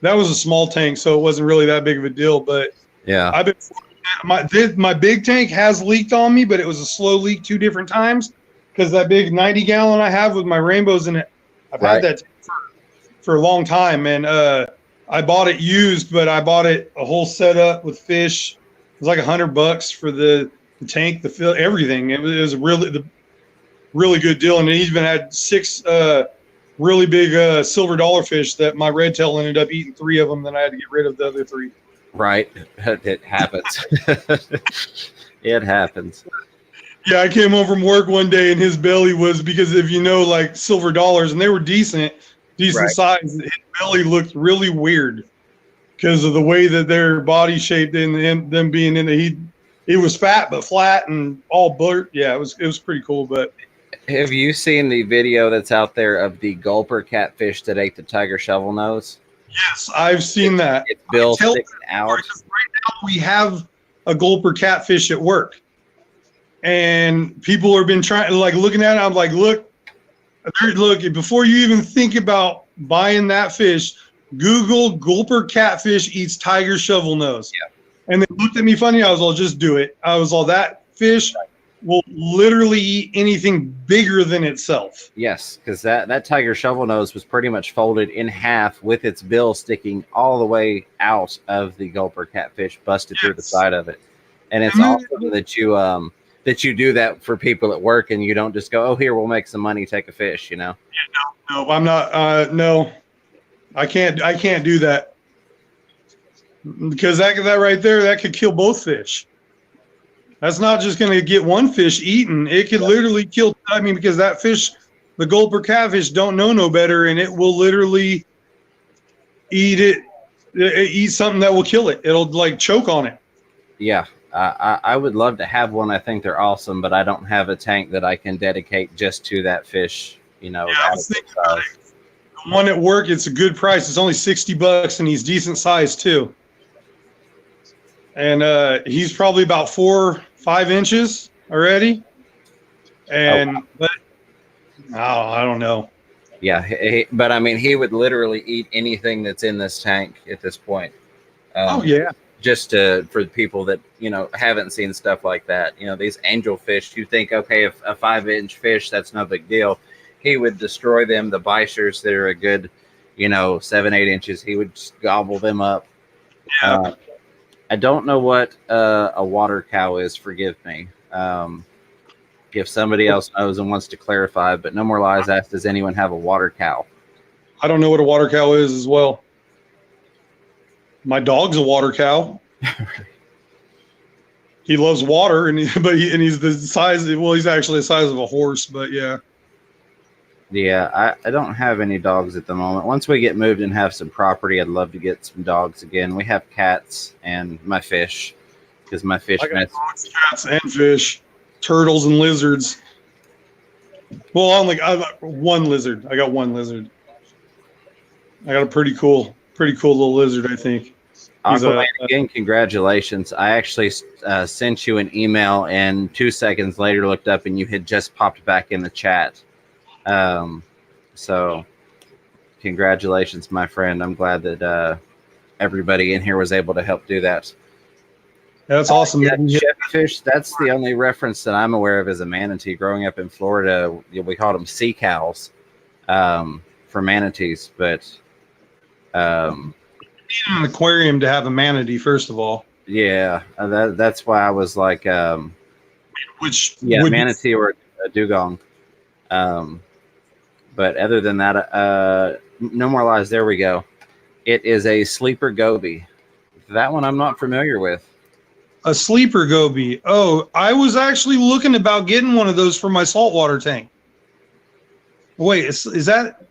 that was a small tank, so it wasn't really that big of a deal. But yeah, I've been my big tank has leaked on me, but it was a slow leak 2 different times, because that big 90-gallon I have with my rainbows in it, I've had that for a long time. And I bought it used, but I bought it a whole setup with fish. It was like $100 for the tank, the fill, everything. It was really good deal. And it even had 6 really big silver dollarfish that my red tail ended up eating 3 of them. Then I had to get rid of the other 3. Right. It happens. It happens. Yeah, I came home from work one day and his belly was, because if you know, like silver dollars, and they were decent size, his belly looked really weird because of the way that their body shaped and them being in the heat. It was fat but flat and all blurred. Yeah, it was pretty cool. But have you seen the video that's out there of the gulper catfish that ate the tiger shovel nose? Yes, I've seen that. Its bill sticking out. Right now we have a gulper catfish at work, and people have been trying, like, looking at it. I'm like, look, before you even think about buying that fish, Google gulper catfish eats tiger shovel nose. Yeah. And they looked at me funny. I was all, just do it. I was all, that fish will literally eat anything bigger than itself. Yes, because that tiger shovel nose was pretty much folded in half with its bill sticking all the way out of the gulper catfish, busted through the side of it. And it's awesome that you do that for people at work, and you don't just go, oh, here, we'll make some money, take a fish, Yeah, no, I'm not. No, I can't do that, because that right there, that could kill both fish. That's not just going to get one fish eaten. It could literally kill. I mean, because that fish, the gulper catfish, don't know no better, and it will literally eat something that will kill it. It'll like choke on it. Yeah. I would love to have one. I think they're awesome, but I don't have a tank that I can dedicate just to that fish. Yeah, I was thinking about it. The one at work, it's a good price. It's only $60, and he's decent size too. And he's probably about 4 or 5 inches already. And but I don't know. Yeah, but I mean, he would literally eat anything that's in this tank at this point. Just for the people that haven't seen stuff like that, these angelfish, you think, okay, if a 5-inch fish, that's no big deal. He would destroy them. The bichers that are a good 7-8 inches, he would just gobble them up. I don't know what a water cow is, forgive me, if somebody else knows and wants to clarify. But No More Lies asked, does anyone have a water cow? I don't know what a water cow is as well. My dog's a water cow. He loves water, and he's the size. Well, he's actually the size of a horse. But yeah. Yeah, I don't have any dogs at the moment. Once we get moved and have some property, I'd love to get some dogs again. We have cats and my fish, because my fish. I got dogs, cats, and fish, turtles and lizards. Well, I got one lizard. I got one lizard. I got a pretty cool little lizard, I think. Aquaman, again, congratulations. I actually sent you an email, and 2 seconds later looked up and you had just popped back in the chat. So congratulations, my friend. I'm glad that everybody in here was able to help do that. That's awesome. Fish, that's the only reference that I'm aware of as a manatee. Growing up in Florida, we called them sea cows. for manatees, but you need an aquarium to have a manatee, first of all. yeah, that's why I was like, Which manatee or a dugong. But other than that, no more lies. There we go. It is a sleeper goby. That one I'm not familiar with. A sleeper goby. Oh, I was actually looking about getting one of those for my saltwater tank. Wait, is that?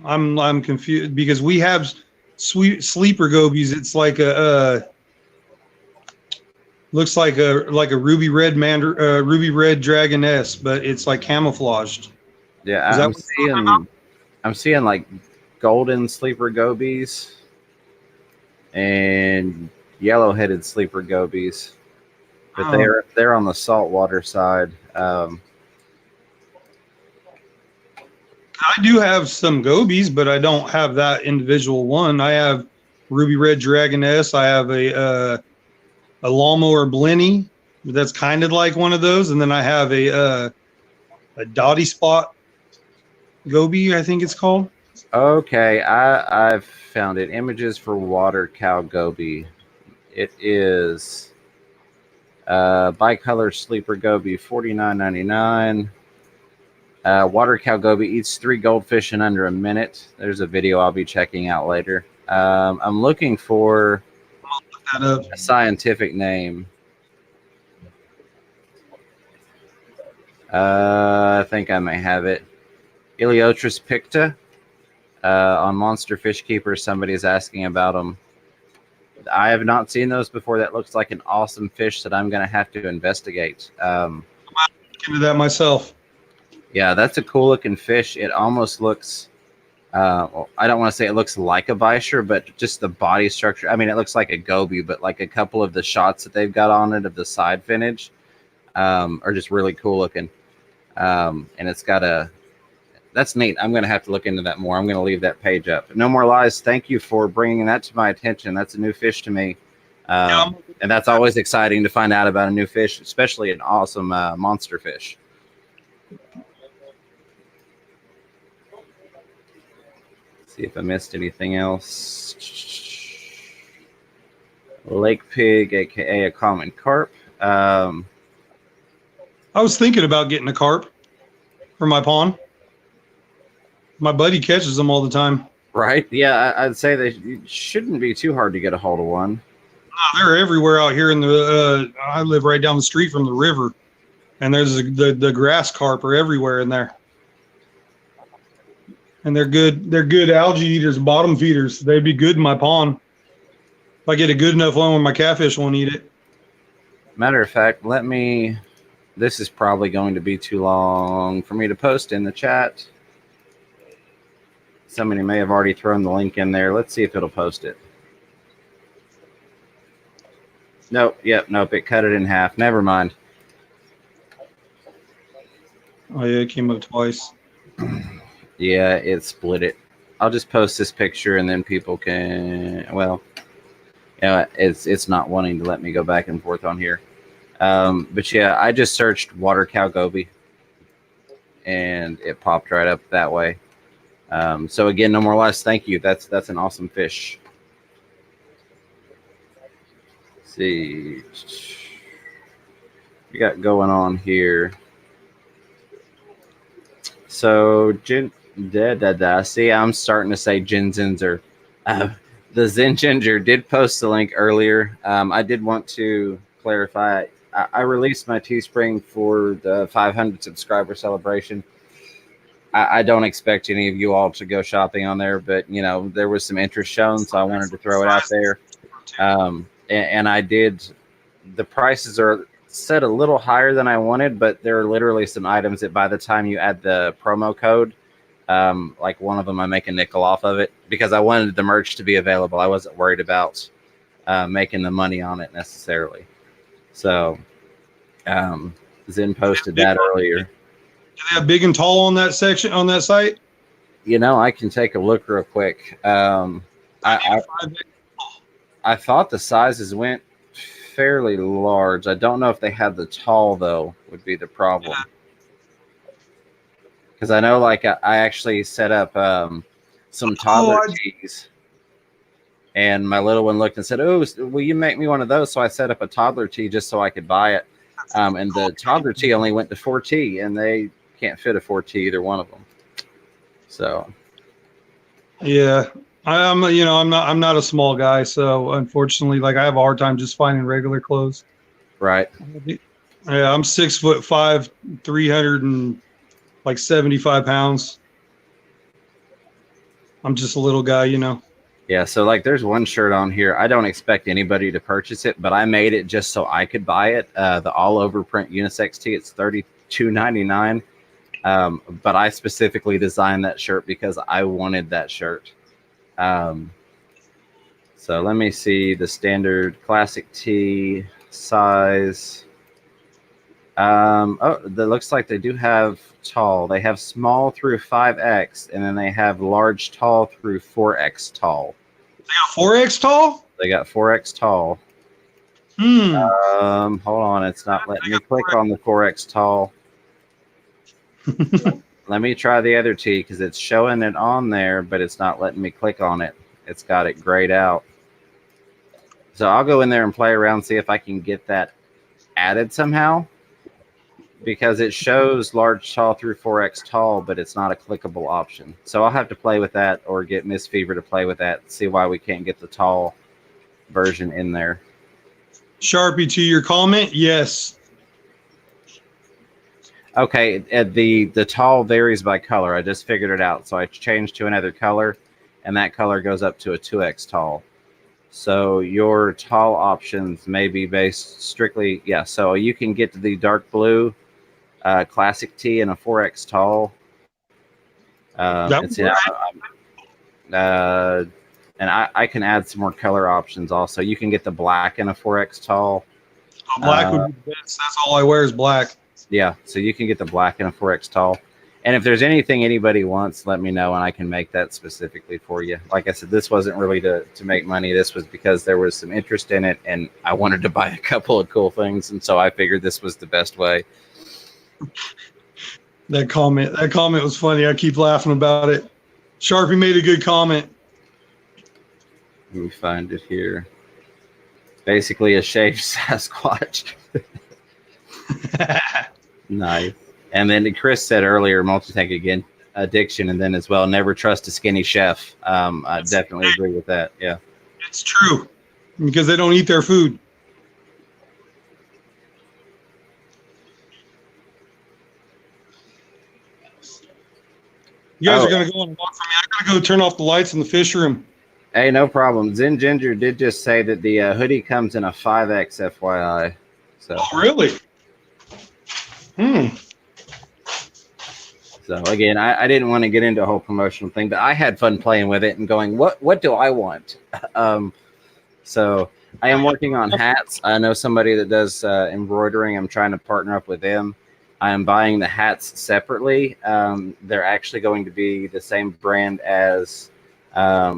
I'm confused because we have sleeper gobies. It's like looks like a ruby red ruby red dragoness, but it's like camouflaged. Yeah, Is that I'm seeing like golden sleeper gobies and yellow-headed sleeper gobies, but they're on the saltwater side. I do have some gobies, but I don't have that individual one. I have ruby red dragoness. I have a lawnmower blenny that's kind of like one of those, and then I have a dotty spot goby, I think it's called. Okay, I've found it. Images for water cow goby. It is bicolor sleeper goby, $49.99. Water cow goby eats 3 goldfish in under a minute. There's a video I'll be checking out later. I'm looking for a scientific name. I think I may have it. Eleotris picta. On Monster Fish Keeper, somebody's asking about them. I have not seen those before. That looks like an awesome fish that I'm going to have to investigate. I'm into that myself. Yeah, that's a cool looking fish. It almost looks, well, I don't want to say it looks like a Bisher, but just the body structure. I mean, it looks like a goby, but like a couple of the shots that they've got on it of the side finnage are just really cool looking. And it's got that's neat. I'm going to have to look into that more. I'm going to leave that page up. No more lies. Thank you for bringing that to my attention. That's a new fish to me. And that's always exciting to find out about a new fish, especially an awesome monster fish. See if I missed anything else. Lake pig, aka a common carp. I was thinking about getting a carp for my pond. My buddy catches them all the time. Right? Yeah, I'd say they shouldn't be too hard to get a hold of one. No, they're everywhere out here in the. I live right down the street from the river, and there's the grass carp are everywhere in there. And they're good. They're good algae eaters, bottom feeders. They'd be good in my pond. If I get a good enough one where my catfish won't eat it. Matter of fact, this is probably going to be too long for me to post in the chat. Somebody may have already thrown the link in there. Let's see if it'll post it. Nope. Yep. Nope. It cut it in half. Never mind. Oh, yeah. It came up twice. Yeah, it split it. I'll just post this picture and then people can, well, you know, it's not wanting to let me go back and forth on here. But yeah, I just searched water cow goby and it popped right up that way. So again, no more lies. Thank you. That's an awesome fish. Let's see, we got going on here. So see, I'm starting to say Jin Zinzer. The Zen Ginger did post the link earlier. I did want to clarify. I released my Teespring for the 500 subscriber celebration. I don't expect any of you all to go shopping on there, but you know there was some interest shown, so I wanted to throw it out there. And I did. The prices are set a little higher than I wanted, but there are literally some items that by the time you add the promo code, like one of them, I make a nickel off of it because I wanted the merch to be available. I wasn't worried about making the money on it necessarily. So Zen posted that earlier. Do they have big and tall on that section on that site? You know, I can take a look real quick. I thought the sizes went fairly large. I don't know if they had the tall though. Would be the problem. Because I know, like, I actually set up some toddler tees, and my little one looked and said, "Oh, will you make me one of those?" So I set up a toddler tee just so I could buy it. And the toddler tee only went to 4T, and they can't fit a 4T, either one of them. So, yeah, I'm not a small guy, so unfortunately, like I have a hard time just finding regular clothes. right. Yeah, I'm 6'5", 375 pounds. I'm just a little guy, Yeah, so like there's one shirt on here. I don't expect anybody to purchase it, but I made it just so I could buy it. The all over print unisex tee. It's $32.99. But I specifically designed that shirt because I wanted that shirt. So let me see the standard classic tee size. Oh, that looks like they do have tall. They have small through 5X, and then they have large tall through 4X tall. They got 4X tall? They got 4X tall. Hold on, it's not letting me click on the 4X tall. Let me try the other T because it's showing it on there, but it's not letting me click on it. It's got it grayed out. So I'll go in there and play around, see if I can get that added somehow. Because it shows large tall through 4X tall, but it's not a clickable option. So I'll have to play with that or get Miss Fever to play with that, see why we can't get the tall version in there. Sharpie, to your comment, yes. Okay, the tall varies by color. I just figured it out. So I changed to another color, and that color goes up to a 2X tall. So your tall options may be based strictly, yeah, so you can get the dark blue classic tee and a 4X tall. And I can add some more color options also. You can get the black and a 4X tall. Oh, black would be the best. That's all I wear is black. Yeah, so you can get the black and a 4X tall. And if there's anything anybody wants, let me know, and I can make that specifically for you. Like I said, this wasn't really to make money. This was because there was some interest in it, and I wanted to buy a couple of cool things, and so I figured this was the best way. That comment was funny. I keep laughing about it. Sharpie made a good comment. Let me find it here. Basically a shaved Sasquatch. Nice. And then Chris said earlier, multi-tank again, addiction, and then as well, never trust a skinny chef. I definitely agree with that. Yeah. It's true. Because they don't eat their food. You guys are going to go on a walk for me. I got to go turn off the lights in the fish room. Hey, no problem. Zen Ginger did just say that the hoodie comes in a 5X, FYI. So. Oh, really? So again, I didn't want to get into a whole promotional thing, but I had fun playing with it and going, what do I want? So I am working on hats. I know somebody that does embroidering. I'm trying to partner up with them. I am buying the hats separately. They're actually going to be the same brand as a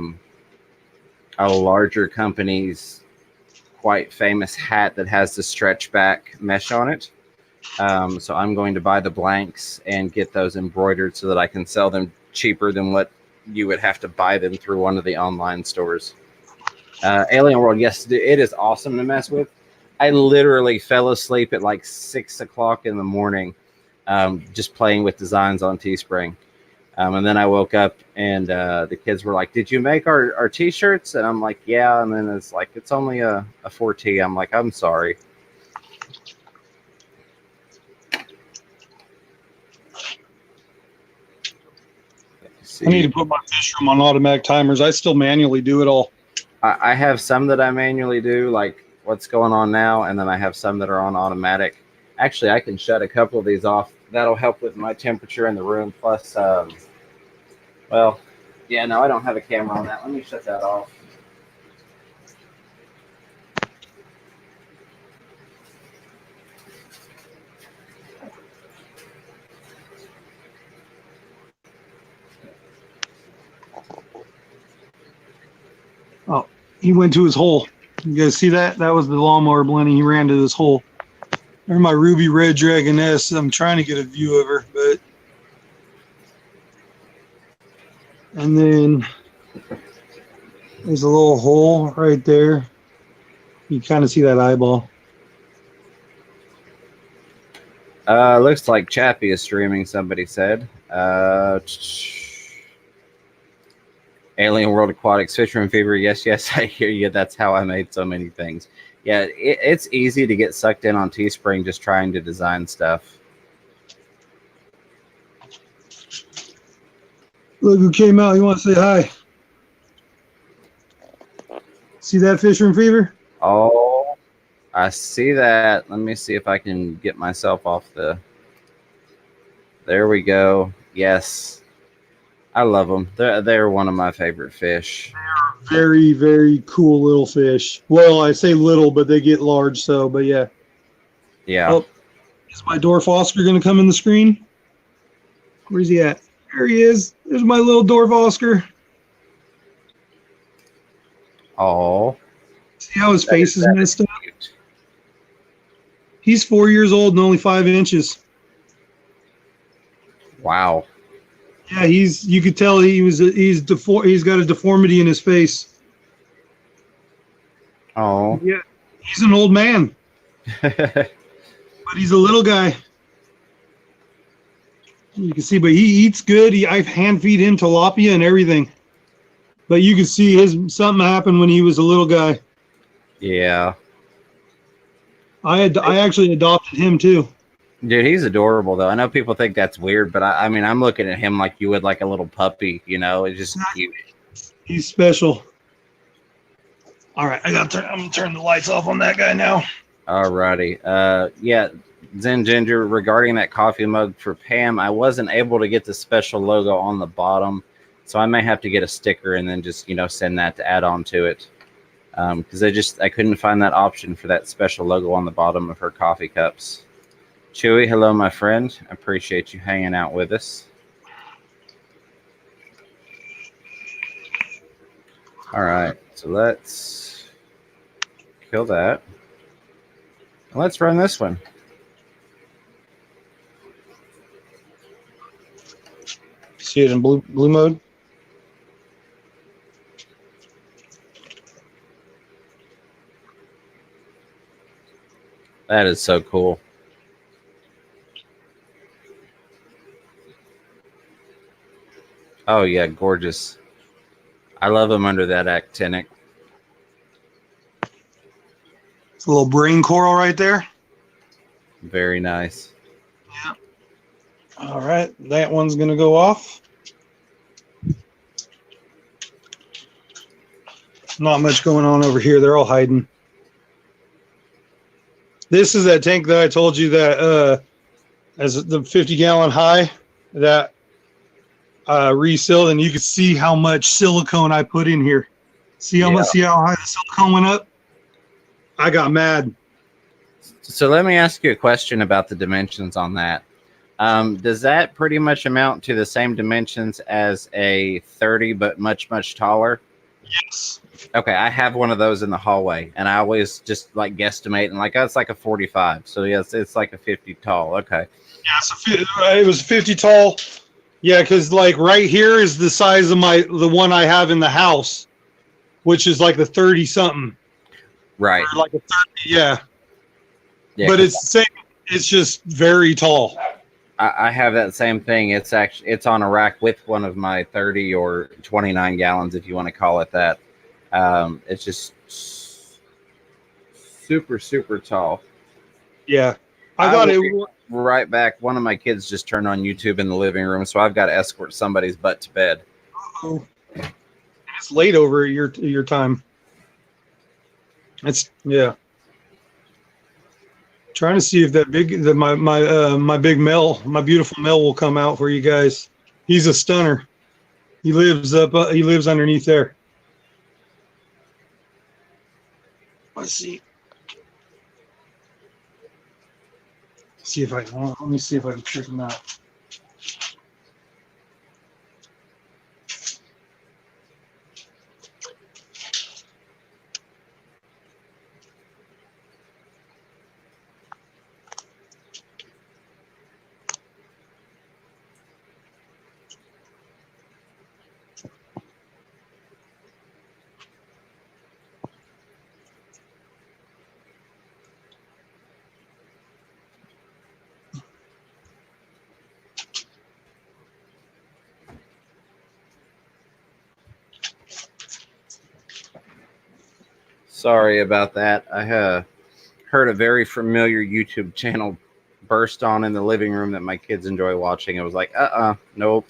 larger company's quite famous hat that has the stretch back mesh on it. So I'm going to buy the blanks and get those embroidered so that I can sell them cheaper than what you would have to buy them through one of the online stores. Alien World, yes, it is awesome to mess with. I literally fell asleep at like 6 o'clock in the morning just playing with designs on Teespring. And then I woke up and the kids were like, "Did you make our T-shirts?" And I'm like, "Yeah." And then it's like, "It's only a 4T." I'm like, "I'm sorry." I need to put my fish room on automatic timers. I still manually do it all. I have some that I manually do, like what's going on now, and then I have some that are on automatic. Actually, I can shut a couple of these off. That'll help with my temperature in the room. Plus, well, yeah, no, I don't have a camera on that. Let me shut that off. Oh, he went to his hole. You guys see that? That was the lawnmower blending. He ran to this hole. There's my ruby red dragoness. I'm trying to get a view of her, but And then there's a little hole right there. You kind of see that eyeball. Looks like Chappie is streaming, somebody said. Alien World Aquatics, Fisherman Fever. Yes, yes, I hear you. That's how I made so many things. Yeah, it's easy to get sucked in on Teespring just trying to design stuff. Look who came out. You want to say hi? See that Fisherman Fever? Oh, I see that. Let me see if I can get myself off the... There we go. Yes. I love them. They're one of my favorite fish. Very, very cool little fish. Well, I say little, but they get large, so, but yeah. Yeah. Oh, is my dwarf Oscar going to come in the screen? Where's he at? There he is. There's my little dwarf Oscar. Oh. See how his face is messed up? He's 4 years old and only 5 inches. Wow. Yeah, you could tell he's got a deformity in his face. Oh. Yeah. He's an old man. But he's a little guy. You can see, but he eats good. I hand feed him tilapia and everything. But you can see something happened when he was a little guy. Yeah. I actually adopted him too. Dude, he's adorable though. I know people think that's weird, but I mean, I'm looking at him like you would like a little puppy. You know, it's just cute. He's special. All right, I'm gonna turn the lights off on that guy now. Alrighty. Yeah, Zen Ginger, regarding that coffee mug for Pam, I wasn't able to get the special logo on the bottom, so I may have to get a sticker and then just send that to add on to it. Because I couldn't find that option for that special logo on the bottom of her coffee cups. Chewy, hello, my friend. I appreciate you hanging out with us. All right, so let's kill that. Let's run this one. See it in blue mode? That is so cool. Oh, yeah, gorgeous. I love them under that actinic. It's a little brain coral right there. Very nice. Yeah. All right, that one's going to go off. Not much going on over here. They're all hiding. This is that tank that I told you that as the 50-gallon high that resealed, and you can see how much silicone I put in here. See how high the silicone went up? I got mad. So let me ask you a question about the dimensions on that. Does that pretty much amount to the same dimensions as a 30, but much, much taller? Yes. Okay, I have one of those in the hallway, and I always just like guesstimate and like, oh, it's like a 45. So yes, it's like a 50 tall. Okay. Yeah, it was 50 tall. Yeah, because like right here is the size of the one I have in the house, which is like the 30 something. Right. Or like a 30, yeah. Yeah, but it's the same. It's just very tall. I have that same thing. It's on a rack with one of my 30 or 29 gallons, if you want to call it that. It's just super, super tall. Yeah. I thought it right back. One of my kids just turned on YouTube in the living room, so I've got to escort somebody's butt to bed. Uh-oh. It's late over your time. Trying to see if my big male, my beautiful male will come out for you guys. He's a stunner. He lives underneath there. Let's see. Let me see if I can check him out. Sorry about that. I heard a very familiar YouTube channel burst on in the living room that my kids enjoy watching. It was like, nope.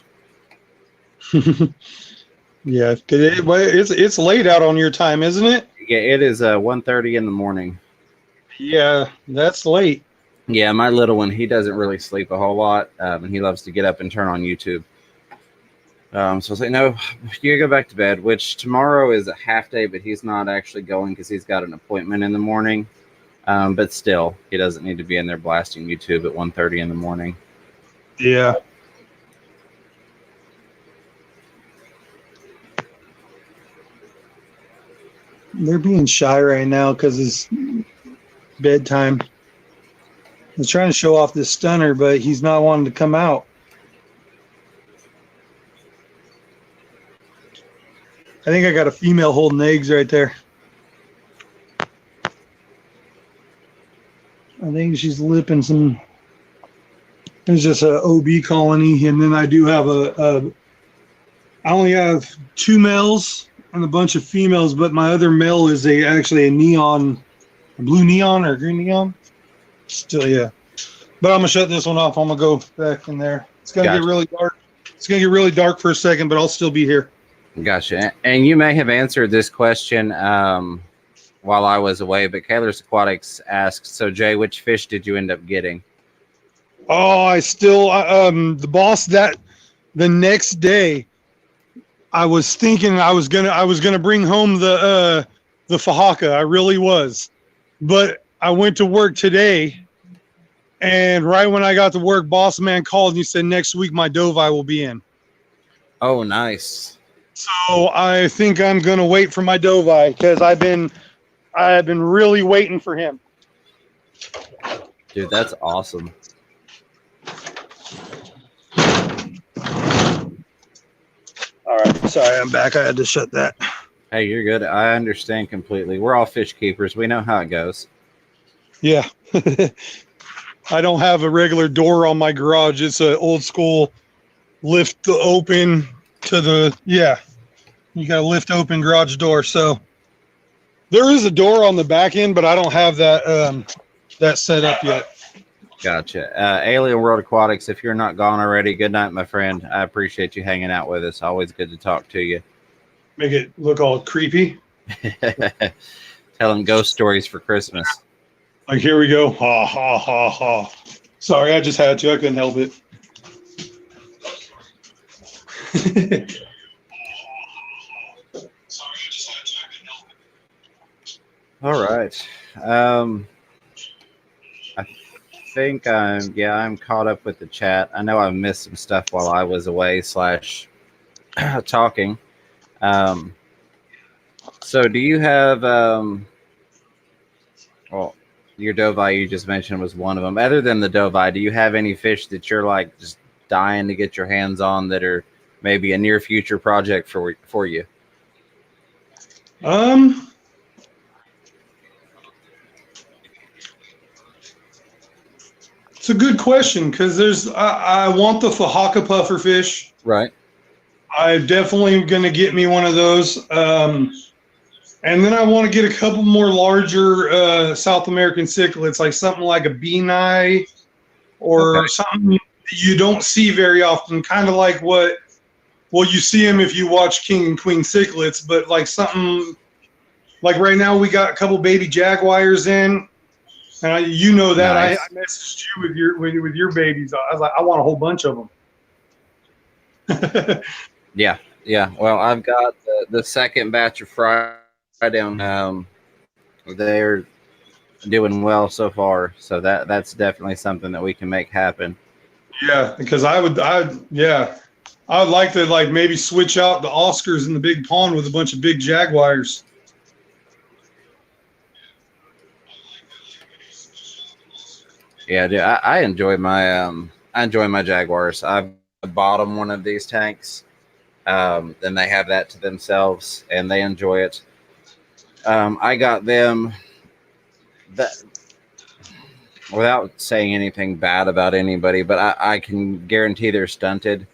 Yeah, 'cause it's late out on your time, isn't it? Yeah, it is 1:30 in the morning. Yeah, that's late. Yeah, my little one, he doesn't really sleep a whole lot, and he loves to get up and turn on YouTube. So I was like, no, you go back to bed, which tomorrow is a half day, but he's not actually going because he's got an appointment in the morning. But still, he doesn't need to be in there blasting YouTube at 1:30 in the morning. Yeah. They're being shy right now because it's bedtime. I was trying to show off this stunner, but he's not wanting to come out. I think I got a female holding eggs right there. I think she's lipping some. There's just a OB colony, and then I do have I only have 2 males and a bunch of females, but my other male is actually a blue neon or green neon. Still, yeah. But I'm gonna shut this one off. I'm gonna go back in there. It's gonna get really dark. It's gonna get really dark for a second, but I'll still be here. Gotcha. And you may have answered this question while I was away, but Kaylor's Aquatics asked, so Jay, which fish did you end up getting? Oh, I still the boss that the next day I was thinking I was gonna bring home the fajaka. I really was. But I went to work today, and right when I got to work, boss man called and he said next week my Dovai will be in. Oh, nice. So I think I'm gonna wait for my Dovai because I have been really waiting for him. Dude, that's awesome. All right, sorry, I'm back. I had to shut that. Hey, you're good. I understand completely. We're all fish keepers. We know how it goes. Yeah. I don't have a regular door on my garage. It's an old school lift open to the, yeah. You got a lift open garage door. So there is a door on the back end, but I don't have that set up yet. Gotcha. Alien World Aquatics, if you're not gone already, good night, my friend. I appreciate you hanging out with us. Always good to talk to you. Make it look all creepy. Telling ghost stories for Christmas. Like, here we go. Ha, ha, ha, ha. Sorry, I just had to. I couldn't help it. All right. I think I'm caught up with the chat. I know I missed some stuff while I was away / talking. So do you have well, your Dovai you just mentioned was one of them. Other than the Dovai, do you have any fish that you're like just dying to get your hands on that are maybe a near future project for you? It's a good question because I want the fajaka puffer fish. Right. I'm definitely going to get me one of those. And then I want to get a couple more larger South American cichlids, like something like a bean eye or something you don't see very often, kind of like you see them if you watch King and Queen cichlids, but like something like right now we got a couple baby jaguars in. And you know that nice. I messaged you with your babies. I was like, I want a whole bunch of them. Yeah. Well, I've got the second batch of fry down. They're doing well so far, so that's definitely something that we can make happen. Yeah, because I would like to maybe switch out the Oscars in the big pond with a bunch of big jaguars. Yeah, dude, I enjoy my jaguars. I've bought them one of these tanks. Then they have that to themselves, and they enjoy it. I got them without saying anything bad about anybody, but I can guarantee they're stunted.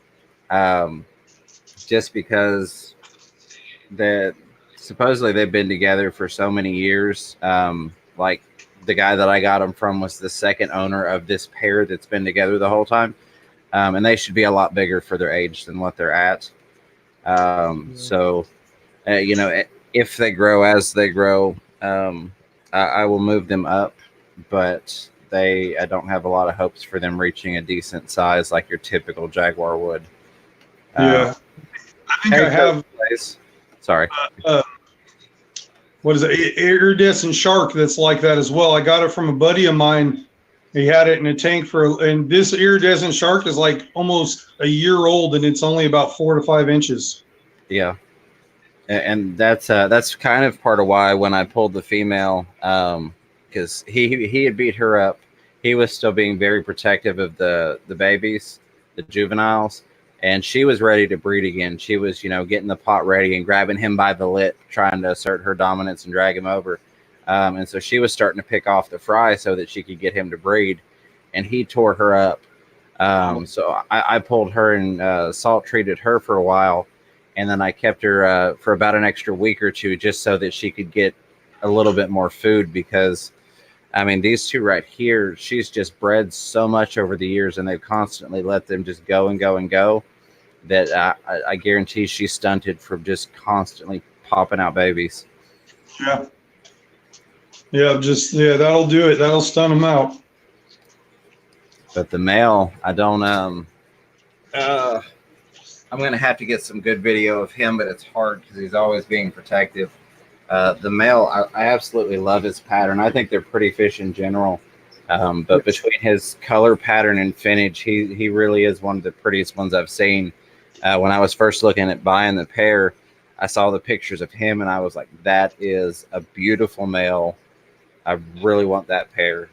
Just because supposedly they've been together for so many years. Like the guy that I got them from was the second owner of this pair that's been together the whole time. And they should be a lot bigger for their age than what they're at. So, you know, if they grow as they grow, I will move them up, but I don't have a lot of hopes for them reaching a decent size like your typical Jaguar would. Yeah, I think I Hey, have. Sorry. Uh, what is it? Iridescent shark that's like that as well. I got it from a buddy of mine. He had it in a tank and this iridescent shark is like almost a year old, and it's only about 4 to 5 inches. Yeah, and that's kind of part of why when I pulled the female, because he had beat her up, he was still being very protective of the babies, the juveniles, and she was ready to breed again. She was, you know, getting the pot ready and grabbing him by the lip, trying to assert her dominance and drag him over. And so she was starting to pick off the fry so that she could get him to breed, and he tore her up. So I pulled her and salt treated her for a while, and then I kept her for about an extra week or two just so that she could get a little bit more food because, I mean, these two right here, she's just bred so much over the years, and they've constantly let them just go and go and go that I guarantee she's stunted from just constantly popping out babies. Yeah. Yeah, that'll do it. That'll stun them out. But the male, I don't. I'm gonna have to get some good video of him, but it's hard because he's always being protective. The male, I absolutely love his pattern. I think they're pretty fish in general. But between his color pattern and finish, he really is one of the prettiest ones I've seen. When I was first looking at buying the pair, I saw the pictures of him and I was like, that is a beautiful male. I really want that pair.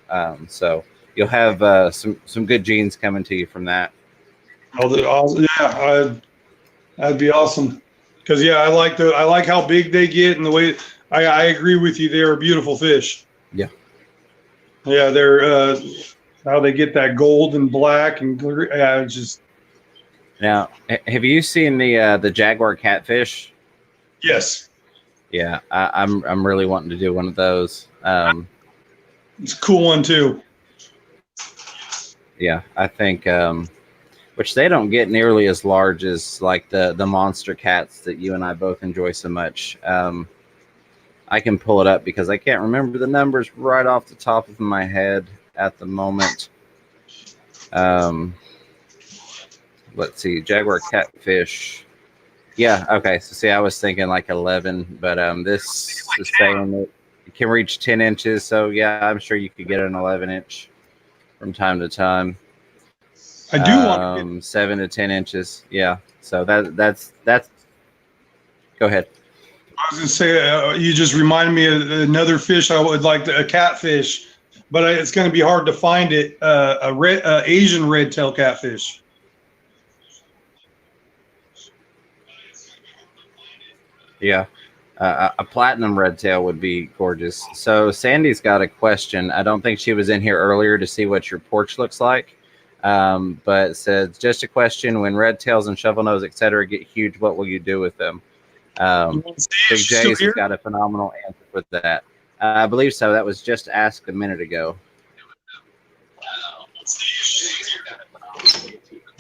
So you'll have some good genes coming to you from that. Yeah, that'd be awesome. Because I like how big they get and the way I agree with you. They are beautiful fish. Yeah. Yeah, they're how they get that gold and black and just. Now, have you seen the Jaguar catfish? Yes. Yeah, I'm really wanting to do one of those. It's a cool one too. Yeah, I think which they don't get nearly as large as like the monster cats that you and I both enjoy so much. I can pull it up because I can't remember the numbers right off the top of my head at the moment. Let's see, Jaguar catfish. Yeah, okay. So see, I was thinking like 11, but this is saying that it can reach 10 inches. So yeah, I'm sure you could get an 11-inch from time to time. I do want to get 7 to 10 inches. Yeah. So that's. Go ahead. I was going to say, you just reminded me of another fish I would like, a catfish, but it's going to be hard to find it. Asian red-tail catfish. Yeah. A platinum red tail would be gorgeous. So Sandy's got a question. I don't think she was in here earlier to see what your porch looks like. But it says, just a question, when red tails and shovel nose, etc., get huge, what will you do with them? Big J's has got a phenomenal answer for that. I believe so. That was just asked a minute ago.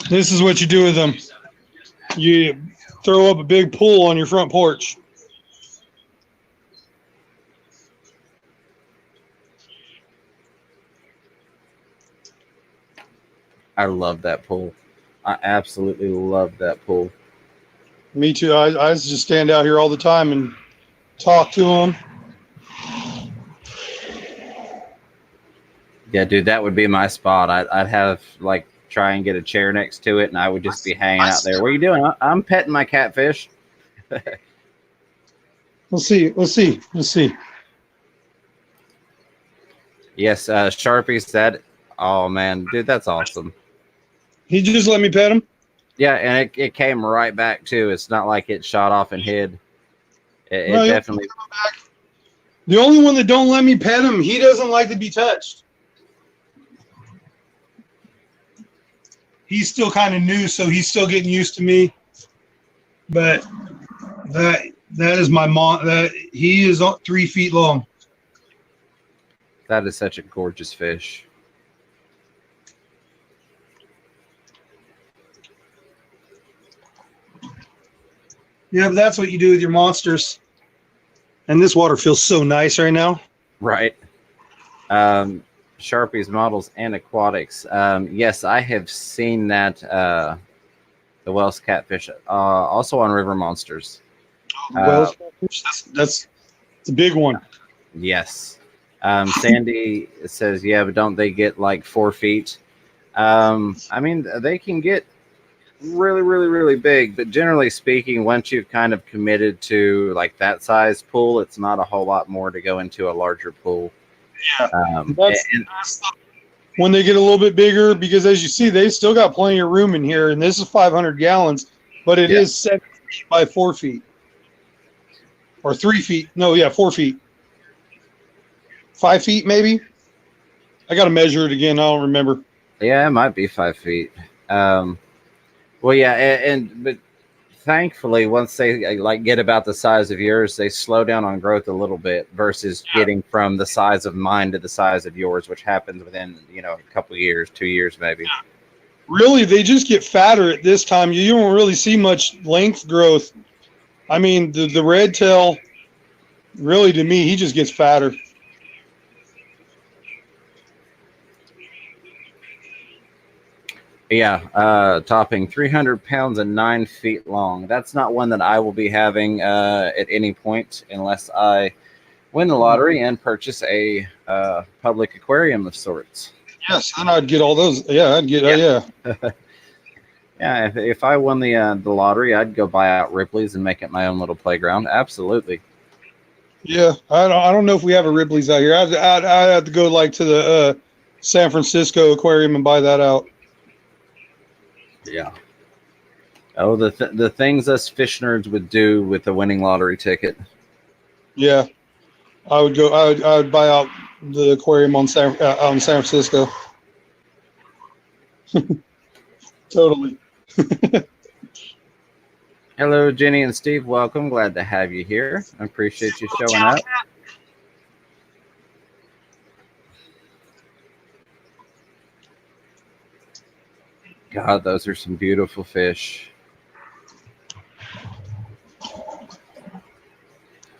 This is what you do with them. You throw up a big pool on your front porch. I love that pool. I absolutely love that pool. Me too. I just stand out here all the time and talk to them. Yeah, dude, that would be my spot. I'd have like try and get a chair next to it, and I would just be hanging out there. What are you doing? I'm petting my catfish. Let's see. Yes, Sharpies. Oh man, dude, that's awesome. He just let me pet him. Yeah, and it came right back too. It's not like it shot off and hid. It definitely. The only one that don't let me pet him, he doesn't like to be touched. He's still kind of new, so he's still getting used to me. But That is my mom. He is 3 feet long. That is such a gorgeous fish. Yeah, but that's what you do with your monsters. And this water feels so nice right now. Right. Sharpies, models, and aquatics. Yes, I have seen that. The Wells catfish, also on River Monsters. Wells catfish. That's a big one. Yes. Sandy says, yeah, but don't they get like 4 feet? I mean, they can get really, really, really big, but generally speaking, once you've kind of committed to like that size pool, it's not a whole lot more to go into a larger pool. Yeah. That's when they get a little bit bigger, because as you see, they still got plenty of room in here, and this is 500 gallons, but it is 7 feet by 4 feet. Or 3 feet. No, yeah, 4 feet. 5 feet, maybe? I got to measure it again. I don't remember. Yeah, it might be 5 feet. Well, yeah, but thankfully, once they like get about the size of yours, they slow down on growth a little bit versus getting from the size of mine to the size of yours, which happens within a couple of years, 2 years maybe. Really, they just get fatter at this time. You don't really see much length growth. I mean, the red tail, really, to me, he just gets fatter. Yeah, topping 300 pounds and 9 feet long. That's not one that I will be having at any point unless I win the lottery and purchase a public aquarium of sorts. Yes, then I'd get all those. Yeah, I'd get. Yeah. Yeah, if I won the lottery, I'd go buy out Ripley's and make it my own little playground. Absolutely. Yeah, I don't know if we have a Ripley's out here. I'd have to go like to the San Francisco aquarium and buy that out. Yeah. Oh, the things us fish nerds would do with the winning lottery ticket. Yeah, I would go. I would buy out the aquarium on San Francisco. Totally. Hello, Jenny and Steve. Welcome. Glad to have you here. I appreciate you showing up. God, those are some beautiful fish.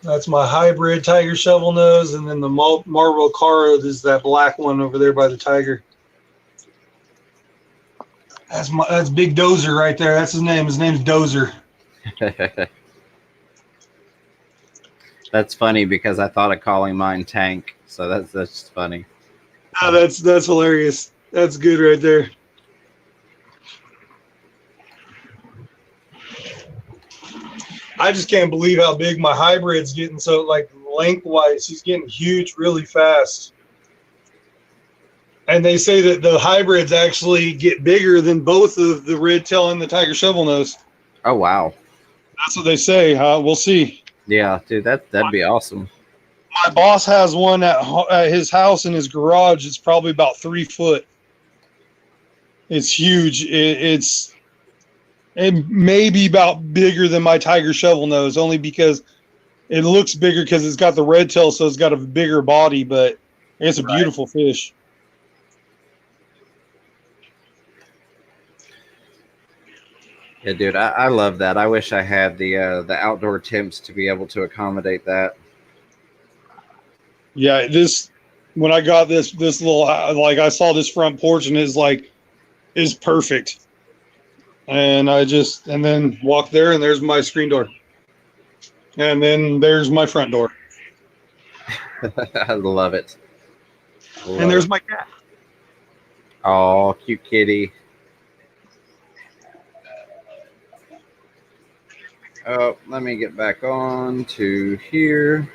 That's my hybrid tiger shovel nose, and then the marble caro is that black one over there by the tiger. That's Big Dozer right there. That's his name. His name's Dozer. That's funny because I thought of calling mine Tank, so that's just funny. Oh, that's hilarious. That's good right there. I just can't believe how big my hybrid's getting. So, like, lengthwise, he's getting huge really fast. And they say that the hybrids actually get bigger than both of the red tail and the tiger shovel nose. Oh, wow. That's what they say. We'll see. Yeah, dude, that'd be awesome. My boss has one at his house in his garage. It's probably about 3 foot. It's huge. It may be about bigger than my tiger shovel nose, only because it looks bigger because it's got the red tail, so it's got a bigger body, but it's a beautiful fish. Yeah, dude, I love that. I wish I had the outdoor temps to be able to accommodate that. Yeah, when I got this little, like, I saw this front porch and is perfect. And then walk there, and there's my screen door. And then there's my front door. I love it. And there's my cat. Oh, cute kitty. Oh, let me get back on to here.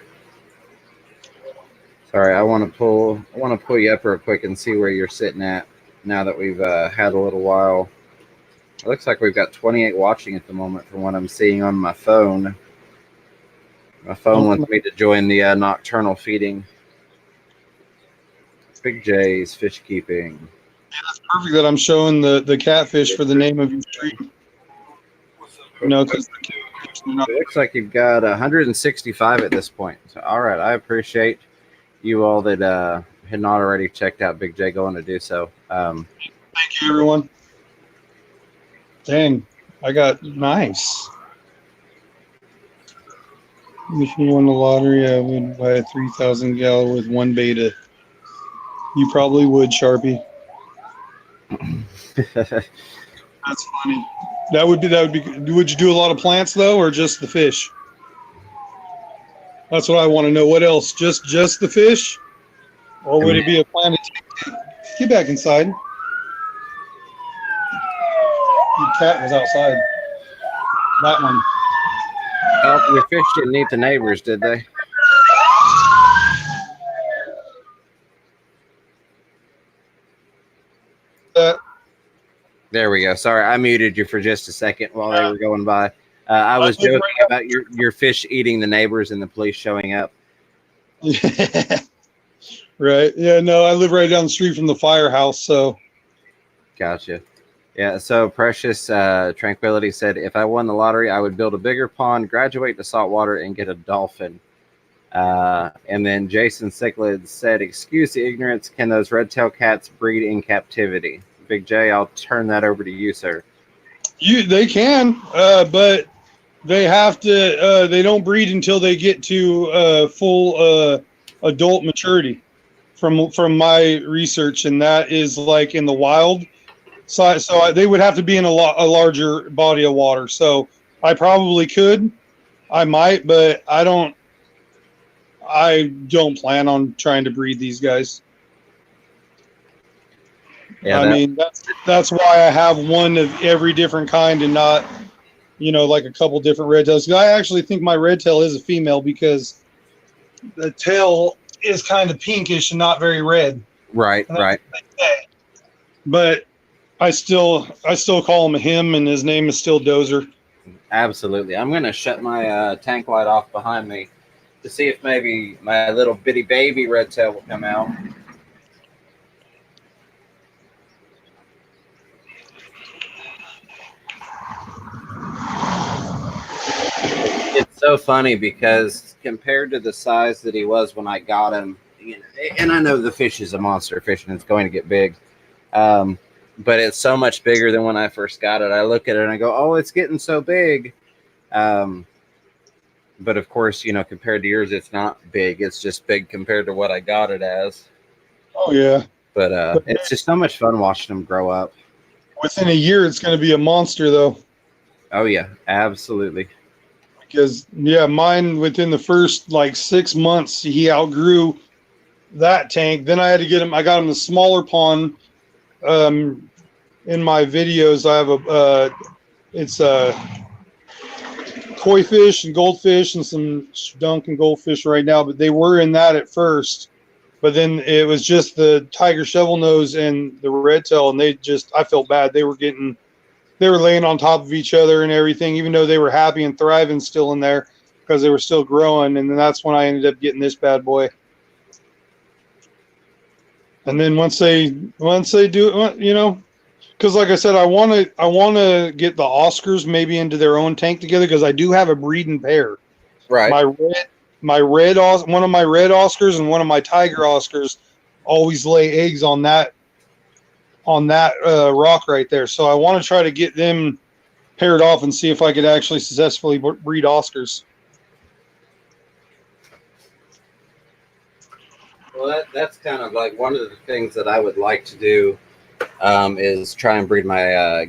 Sorry, I want to pull you up real quick and see where you're sitting at now that we've had a little while. It looks like we've got 28 watching at the moment from what I'm seeing on my phone. My phone wants me to join the nocturnal feeding. Big J's fish keeping. Yeah, that's perfect that I'm showing the catfish for the name of your stream. You know, because It looks like you've got 165 at this point. So, all right, I appreciate you all that had not already checked out Big J going to do so. Thank you, everyone. Dang, I got nice. If you won the lottery, I would buy a 3,000 gallon with one beta. You probably would, Sharpie. That's funny. That would be. Would you do a lot of plants though, or just the fish? That's what I want to know. What else? Just the fish, or would it be a plant? Get back inside. The cat was outside. That one. Oh, your fish didn't eat the neighbors, did they? There we go. Sorry, I muted you for just a second while they were going by. I was joking about your fish eating the neighbors and the police showing up. Right. Yeah, no, I live right down the street from the firehouse, so. Gotcha. Yeah, so Precious Tranquility said, if I won the lottery, I would build a bigger pond, graduate to saltwater, and get a dolphin. And then Jason Cichlid said, excuse the ignorance, can those red-tailed cats breed in captivity? Big J, I'll turn that over to you, sir. They can, but they have to. They don't breed until they get to full adult maturity. From my research, and that is like in the wild. So they would have to be in a larger body of water. So I probably could, I might, but I don't plan on trying to breed these guys. Yeah, I mean, that's why I have one of every different kind and not, like a couple different red tails. I actually think my red tail is a female because the tail is kind of pinkish and not very red. Right. But I still call him a him, and his name is still Dozer. Absolutely. I'm going to shut my tank light off behind me to see if maybe my little bitty baby red tail will come out. It's so funny because compared to the size that he was when I got him, and I know the fish is a monster fish and it's going to get big, but it's so much bigger than when I first got it. I look at it and I go, oh, it's getting so big. But of course, compared to yours, it's not big. It's just big compared to what I got it as. Oh, yeah. But it's just so much fun watching them grow up. Within a year, it's going to be a monster, though. Oh, yeah, absolutely. Because, mine within the first 6 months, he outgrew that tank. Then I had to get him. I got him the smaller pond. In my videos, I have it's koi fish and goldfish and some dunk and goldfish right now, but they were in that at first. But then it was just the tiger shovel nose and the red tail, and I felt bad. They were laying on top of each other and everything, even though they were happy and thriving still in there because they were still growing. And then that's when I ended up getting this bad boy. And then once they do it, because like I said, I want to get the Oscars maybe into their own tank together because I do have a breeding pair. Right. One of my red Oscars and one of my tiger Oscars always lay eggs on that rock right there. So I want to try to get them paired off and see if I could actually successfully breed Oscars. Well, that's kind of like one of the things that I would like to do is try and breed my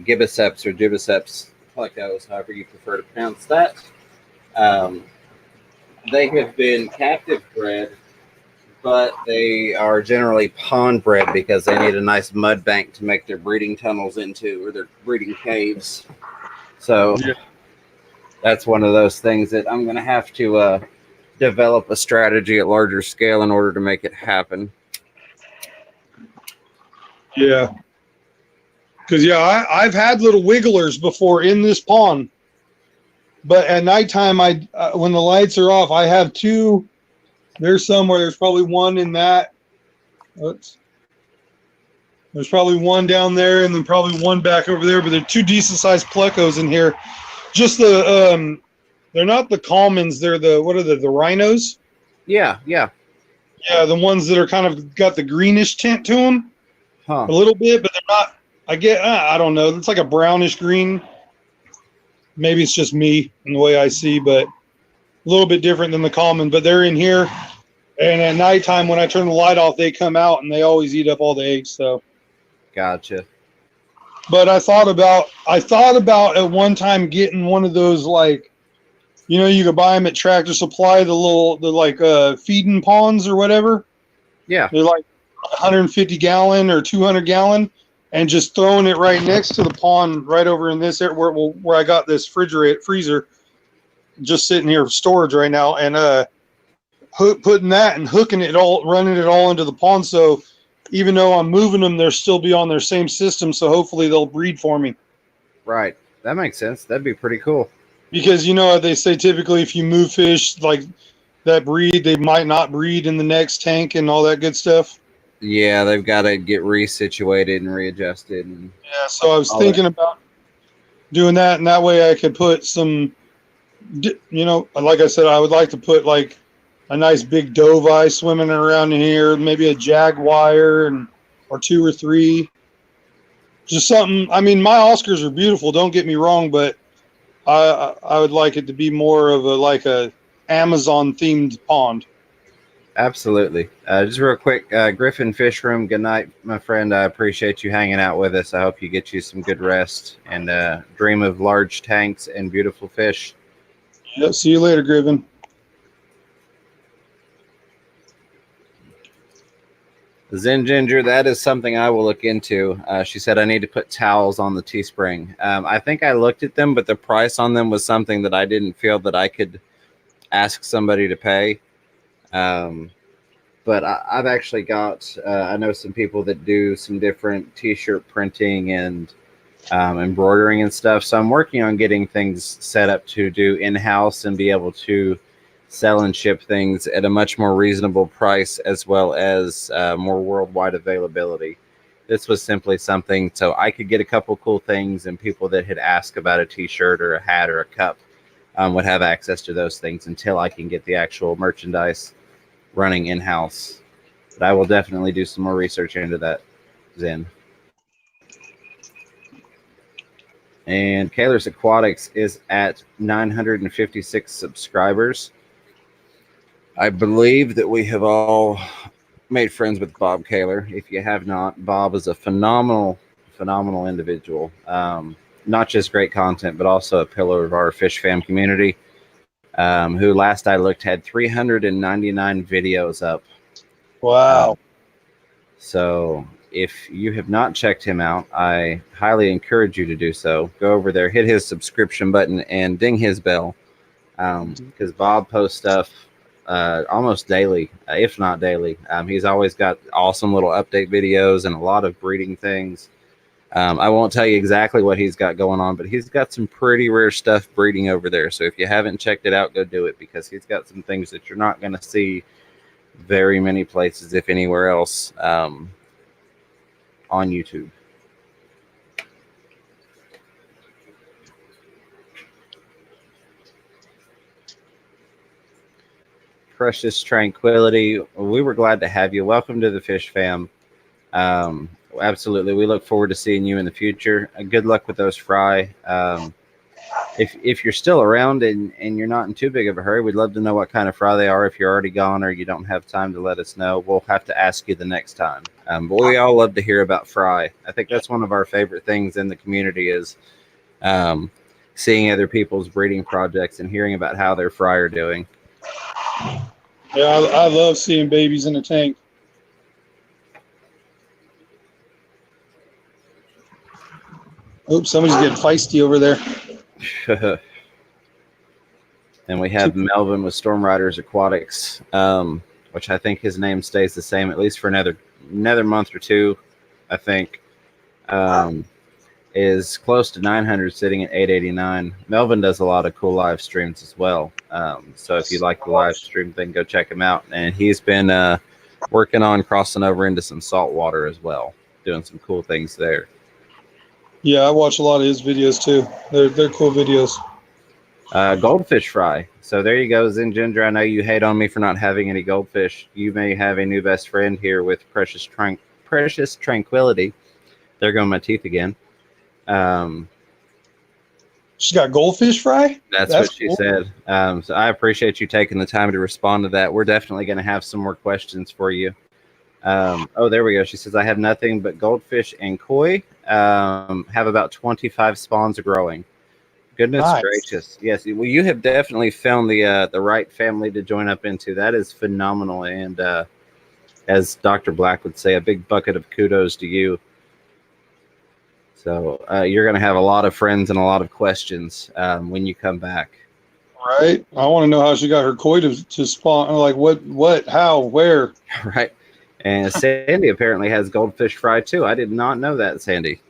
Gibiceps or Gibiceps plecos, however you prefer to pronounce that. They have been captive bred, but they are generally pond bred because they need a nice mud bank to make their breeding tunnels into, or their breeding caves. So that's one of those things that I'm going to have to develop a strategy at larger scale in order to make it happen. Yeah. Because, I've had little wigglers before in this pond. But at nighttime, when the lights are off, I have two. There's somewhere. There's probably one in that. Oops. There's probably one down there and then probably one back over there. But there are two decent-sized plecos in here. Just the They're not the commons. They're what are the rhinos? Yeah, yeah. Yeah, the ones that are kind of got the greenish tint to them Huh. a little bit, but they're not. I don't know. It's like a brownish green. Maybe it's just me and the way I see, but a little bit different than the common. But they're in here, and at nighttime when I turn the light off, they come out and they always eat up all the eggs. So, Gotcha. but I thought about at one time getting one of those, like, you could buy them at Tractor Supply, the feeding ponds or whatever. Yeah. They're like 150 gallon or 200 gallon, and just throwing it right next to the pond right over in this area where I got this freezer just sitting here for storage right now, and putting that and running it all into the pond. So even though I'm moving them, they'll still be on their same system. So hopefully they'll breed for me. Right. That makes sense. That'd be pretty cool. Because they say typically if you move fish like that breed, they might not breed in the next tank and all that good stuff. Yeah, they've got to get resituated and readjusted. Yeah, so I was thinking about doing that, and that way I could put some, like I said, I would like to put like a nice big dove swimming around in here, maybe a jaguar or 2 or 3. Just something. I mean, my Oscars are beautiful, don't get me wrong, but I would like it to be more of a Amazon themed pond. Absolutely. Just real quick, Griffin Fish Room, good night, my friend. I appreciate you hanging out with us. I hope you get you some good rest and dream of large tanks and beautiful fish. Yep, see you later, Griffin. Zen Ginger, that is something I will look into. She said I need to put towels on the Teespring. I think I looked at them, but the price on them was something that I didn't feel that I could ask somebody to pay. But I've actually got, I know some people that do some different t-shirt printing and embroidering and stuff. So I'm working on getting things set up to do in-house and be able to sell and ship things at a much more reasonable price, as well as more worldwide availability. This was simply something so I could get a couple cool things, and people that had asked about a t-shirt or a hat or a cup would have access to those things until I can get the actual merchandise running in-house. But I will definitely do some more research into that, Zen. And Kaler's Aquatics is at 956 subscribers. I believe that we have all made friends with Bob Kaler. If you have not, Bob is a phenomenal individual. Not just great content, but also a pillar of our Fish Fam community. Who last I looked had 399 videos up. Wow. So if you have not checked him out, I highly encourage you to do so. Go over there, hit his subscription button, and ding his bell. Because Bob posts stuff almost daily, if not daily. He's always got awesome little update videos and a lot of breeding things. I won't tell you exactly what he's got going on, but he's got some pretty rare stuff breeding over there. So if you haven't checked it out, go do it, because he's got some things that you're not going to see very many places, if anywhere else, on YouTube. Precious Tranquility, we were glad to have you. Welcome to the Fish Fam. Absolutely, we look forward to seeing you in the future. Good luck with those fry. If you're still around and you're not in too big of a hurry, we'd love to know what kind of fry they are. If you're already gone or you don't have time to let us know, we'll have to ask you the next time. But we all love to hear about fry. I think that's one of our favorite things in the community is seeing other people's breeding projects and hearing about how their fry are doing. Yeah, I love seeing babies in the tank. Oops, somebody's getting feisty over there. And we have Melvin with Storm Riders Aquatics, which I think his name stays the same at least for another month or two. I think is close to 900, sitting at 889. Melvin does a lot of cool live streams as well. So if you like the live stream thing, go check him out. And he's been working on crossing over into some salt water as well, doing some cool things there. Yeah, I watch a lot of his videos too. They're cool videos. Goldfish fry. So there you go, Zen Ginger. I know you hate on me for not having any goldfish. You may have a new best friend here with Precious Tranquility. There go my teeth again. She's got goldfish fry? That's what she said. So I appreciate you taking the time to respond to that. We're definitely going to have some more questions for you. Oh, there we go. She says, I have nothing but goldfish and koi. Have about 25 spawns growing. Goodness gracious. Yes. Well, you have definitely found the right family to join up into. That is phenomenal. And as Dr. Black would say, a big bucket of kudos to you. So you're going to have a lot of friends and a lot of questions when you come back. Right. I want to know how she got her koi to spawn. Like what, how, where? Right. And Sandy apparently has goldfish fry too. I did not know that, Sandy.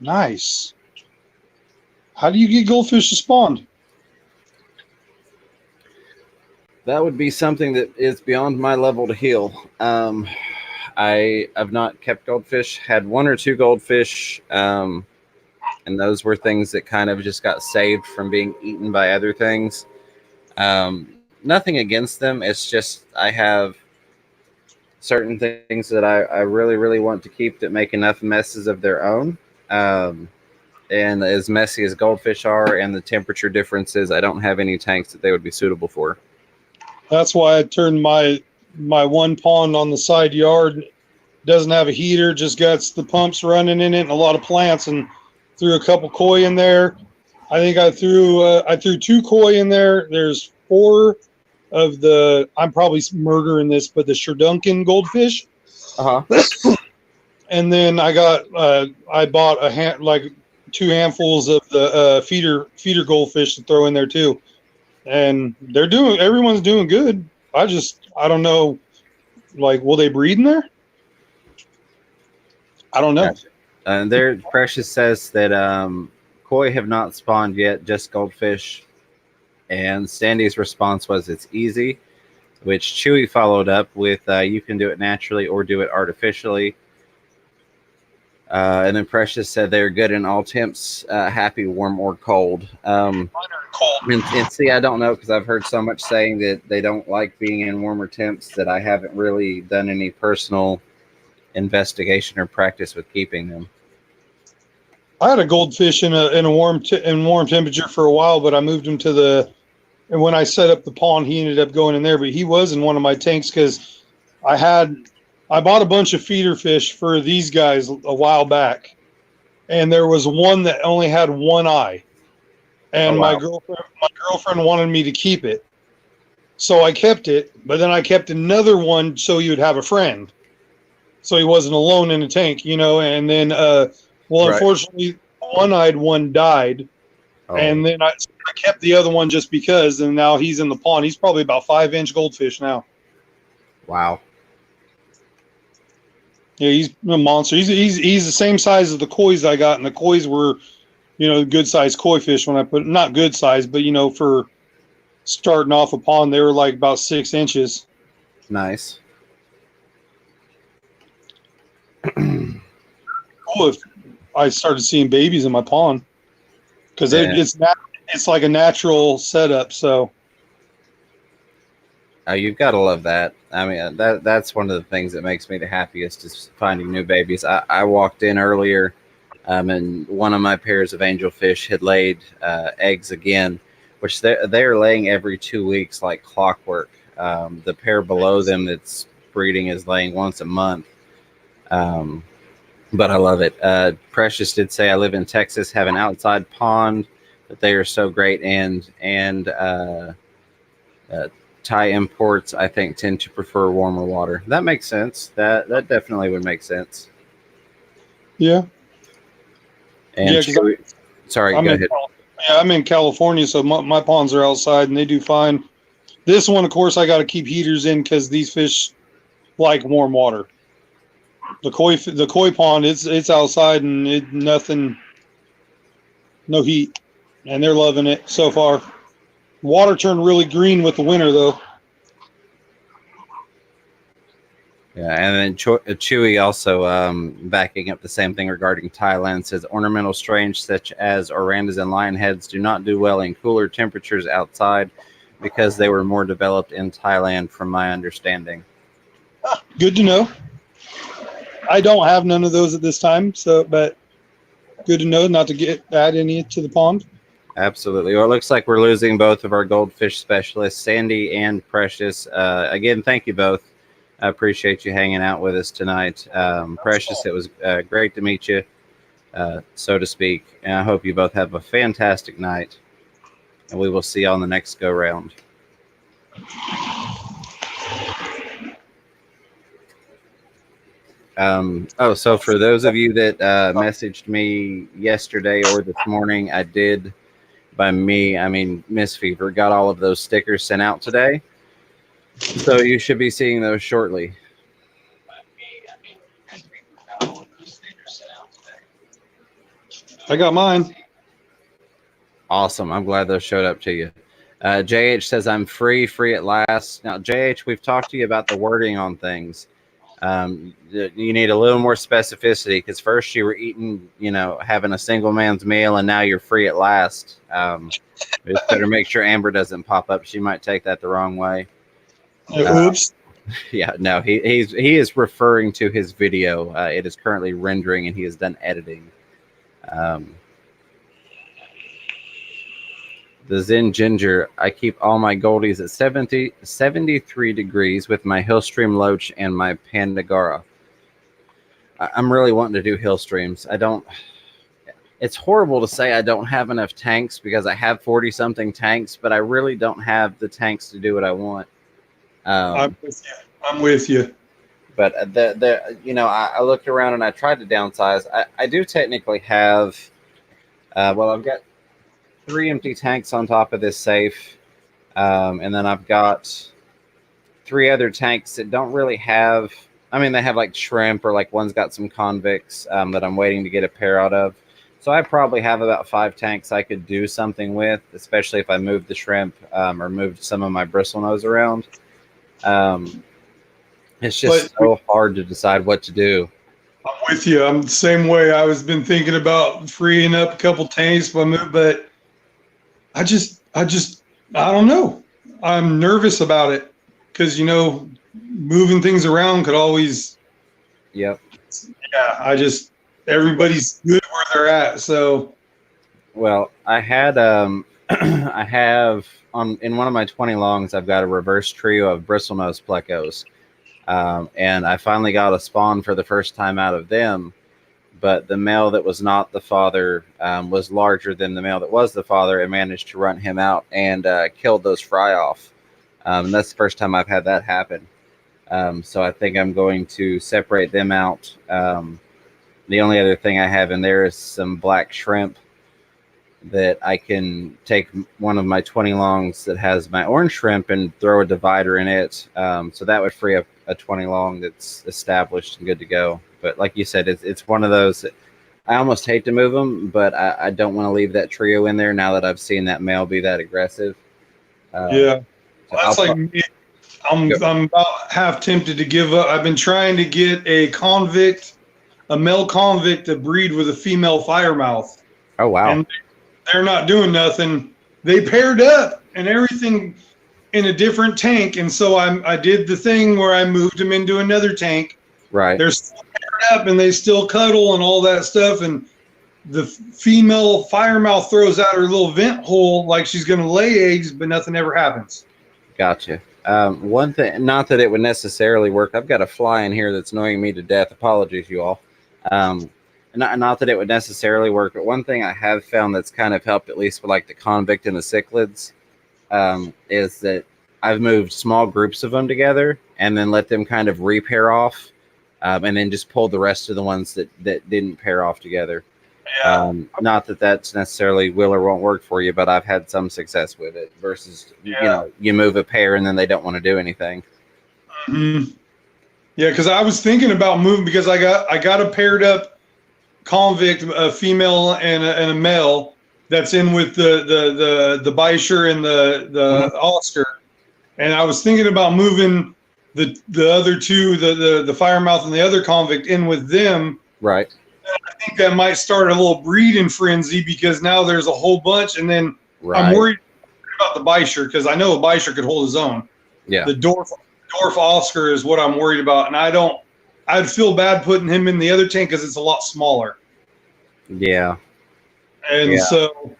Nice. How do you get goldfish to spawn? That would be something that is beyond my level to heal. I've not kept goldfish, had one or two goldfish, and those were things that kind of just got saved from being eaten by other things. Nothing against them. It's just I have certain things that I really, really want to keep that make enough messes of their own. And as messy as goldfish are and the temperature differences, I don't have any tanks that they would be suitable for. That's why I turned my one pond on the side yard. Doesn't have a heater, just got the pumps running in it and a lot of plants, and threw a couple koi in there. I think I threw 2 koi in there. There's 4 of the, I'm probably murdering this, but the Sherdunkin goldfish. And then I bought like 2 handfuls of the feeder goldfish to throw in there too. And everyone's doing good. I don't know, like, will they breed in there? I don't know. Gotcha. And there, Precious says that koi have not spawned yet, just goldfish. And Sandy's response was, it's easy, which Chewy followed up with, you can do it naturally or do it artificially. And then Precious said they're good in all temps, happy, warm, or cold. And see, I don't know, because I've heard so much saying that they don't like being in warmer temps that I haven't really done any personal investigation or practice with keeping them. I had a goldfish in warm temperature for a while, but I moved him and when I set up the pond, he ended up going in there. But he was in one of my tanks because I bought a bunch of feeder fish for these guys a while back, and there was one that only had one eye, and my girlfriend wanted me to keep it, so I kept it. But then I kept another one so you would have a friend, so he wasn't alone in the tank, And then, unfortunately, the one-eyed one died, and then I kept the other one just because, and now he's in the pond. He's probably about 5-inch goldfish now. Wow. Yeah, he's a monster. He's the same size as the kois I got, and the kois were, good sized koi fish when I put, not good size, but for starting off a pond, they were like about 6 inches. Nice. Cool if I started seeing babies in my pond, because it's like a natural setup. So you've got to love that. I mean, that's one of the things that makes me the happiest is finding new babies. I walked in earlier, and one of my pairs of angelfish had laid eggs again, which they're laying every 2 weeks like clockwork. The pair below them that's breeding is laying once a month. But I love it. Precious did say, I live in Texas, have an outside pond, but they are so great. And Thai imports, I think, tend to prefer warmer water. That makes sense. That definitely would make sense. Yeah. And sorry, go ahead. Yeah, I'm in California, so my ponds are outside, and they do fine. This one, of course, I got to keep heaters in because these fish like warm water. The koi pond, it's outside and no heat, and they're loving it so far. Water turned really green with the winter, though. Yeah, and then Chewy also backing up the same thing regarding Thailand says ornamental strains such as orandas and lionheads do not do well in cooler temperatures outside because they were more developed in Thailand, from my understanding. Good to know. I don't have none of those at this time, but good to know not to add any to the pond. Absolutely. Well, it looks like we're losing both of our goldfish specialists, Sandy and Precious. Again, thank you both. I appreciate you hanging out with us tonight. Precious, it was great to meet you, so to speak. And I hope you both have a fantastic night. And we will see you on the next go round. So for those of you that messaged me yesterday or this morning, I did, by me, I mean Miss Fever, got all of those stickers sent out today. So you should be seeing those shortly. I got mine. Awesome. I'm glad those showed up to you. JH says, I'm free at last. Now, JH, we've talked to you about the wording on things. You need a little more specificity because first you were eating, having a single man's meal, and now you're free at last. Just better make sure Amber doesn't pop up. She might take that the wrong way. Oops. Yeah, no, he is referring to his video. It is currently rendering, and he has done editing. The Zen Ginger, I keep all my goldies at 73 degrees with my Hillstream Loach and my Pandagara. I'm really wanting to do hill streams. It's horrible to say I don't have enough tanks because I have 40-something tanks, but I really don't have the tanks to do what I want. I'm with you. But I looked around and I tried to downsize. I do technically have, I've got 3 empty tanks on top of this safe, and then I've got 3 other tanks that don't really have. I mean, they have like shrimp, or like one's got some convicts that I'm waiting to get a pair out of. So I probably have about 5 tanks I could do something with, especially if I moved the shrimp or moved some of my bristlenose around. It's just so hard to decide what to do. I'm with you. I'm the same way. I was been thinking about freeing up a couple tanks if I move, but I don't know. I'm nervous about it because, moving things around could always. Yep. Yeah. Everybody's good where they're at. So. Well, I had, I have in one of my 20 longs, I've got a reverse trio of bristlenose plecos. And I finally got a spawn for the first time out of them. But the male that was not the father was larger than the male that was the father, and managed to run him out and killed those fry off. And that's the first time I've had that happen. So I think I'm going to separate them out. The only other thing I have in there is some black shrimp that I can take one of my 20 longs that has my orange shrimp and throw a divider in it. So that would free up a 20 long that's established and good to go. But like you said, it's one of those that I almost hate to move them, but I don't want to leave that trio in there now that I've seen that male be that aggressive. Yeah. Well, that's like me. I'm about half tempted to give up. I've been trying to get a male convict to breed with a female firemouth. Oh, wow. And they're not doing nothing. They paired up and everything in a different tank. And so I did the thing where I moved them into another tank. Right. They're still paired up and they still cuddle and all that stuff. And the female firemouth throws out her little vent hole like she's going to lay eggs, but nothing ever happens. Gotcha. One thing, not that it would necessarily work. I've got a fly in here that's annoying me to death. Apologies, you all. Not that it would necessarily work, but one thing I have found that's kind of helped, at least with like the convict and the cichlids, is that I've moved small groups of them together and then let them kind of repair off, and then just pulled the rest of the ones that didn't pair off together. Yeah. Not that that's necessarily will or won't work for you, but I've had some success with it versus, you move a pair and then they don't want to do anything. Mm-hmm. Yeah, because I was thinking about moving because I got a paired up convict, a female and a male that's in with the Bisher and the Oscar, and I was thinking about moving the other two, the firemouth and the other convict, in with them. Right. I think that might start a little breeding frenzy because now there's a whole bunch, and then I'm worried about the Beischer because I know a Beischer could hold his own. Yeah. The dwarf Oscar is what I'm worried about, and I'd feel bad putting him in the other tank because it's a lot smaller. Yeah. And so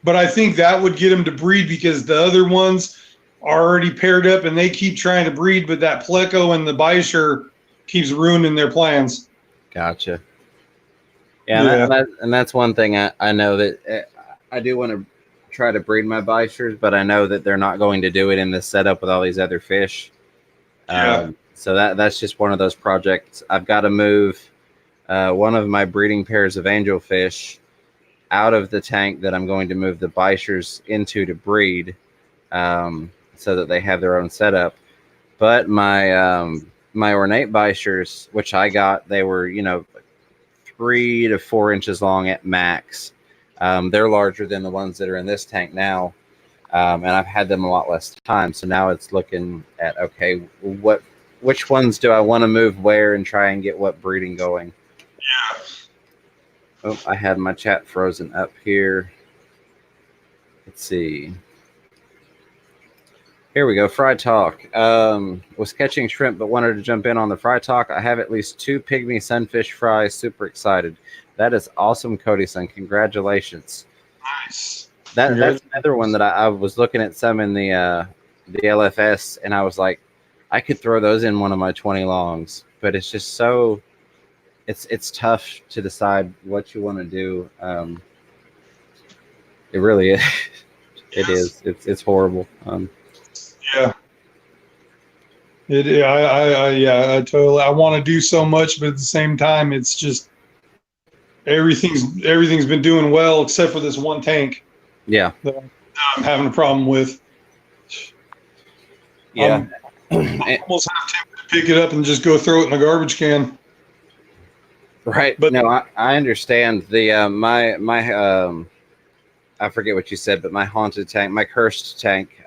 but I think that would get him to breed because the other ones are already paired up and they keep trying to breed, but that Pleco and the Beischer keeps ruining their plans. Gotcha. Yeah. And that's one thing I know that I do want to try to breed my Beischers, but I know that they're not going to do it in this setup with all these other fish. So that's just one of those projects. I've got to move one of my breeding pairs of angelfish out of the tank that I'm going to move the Beischers into to breed, so that they have their own setup. But my my ornate Beischers, which I got, they were 3 to 4 inches long at max. They're larger than the ones that are in this tank now, and I've had them a lot less time. So now it's looking at, okay, which ones do I want to move where and try and get what breeding going. Yeah. Oh, I had my chat frozen up here. Let's see. Here we go. Fry talk. Was catching shrimp, but wanted to jump in on the fry talk. I have at least 2 pygmy sunfish fries. Super excited. That is awesome, Cody-san. Congratulations. Nice. That's another one that I was looking at some in the LFS, and I was like, I could throw those in one of my 20 longs, but it's just so it's tough to decide what you want to do. It really is. It is. It's horrible. Yeah. I totally. I want to do so much, but at the same time, it's just everything's been doing well except for this one tank. Yeah. That I'm having a problem with. Yeah. I almost have to pick it up and just go throw it in the garbage can. Right. But no, I understand. The my I forget what you said, but my haunted tank, my cursed tank,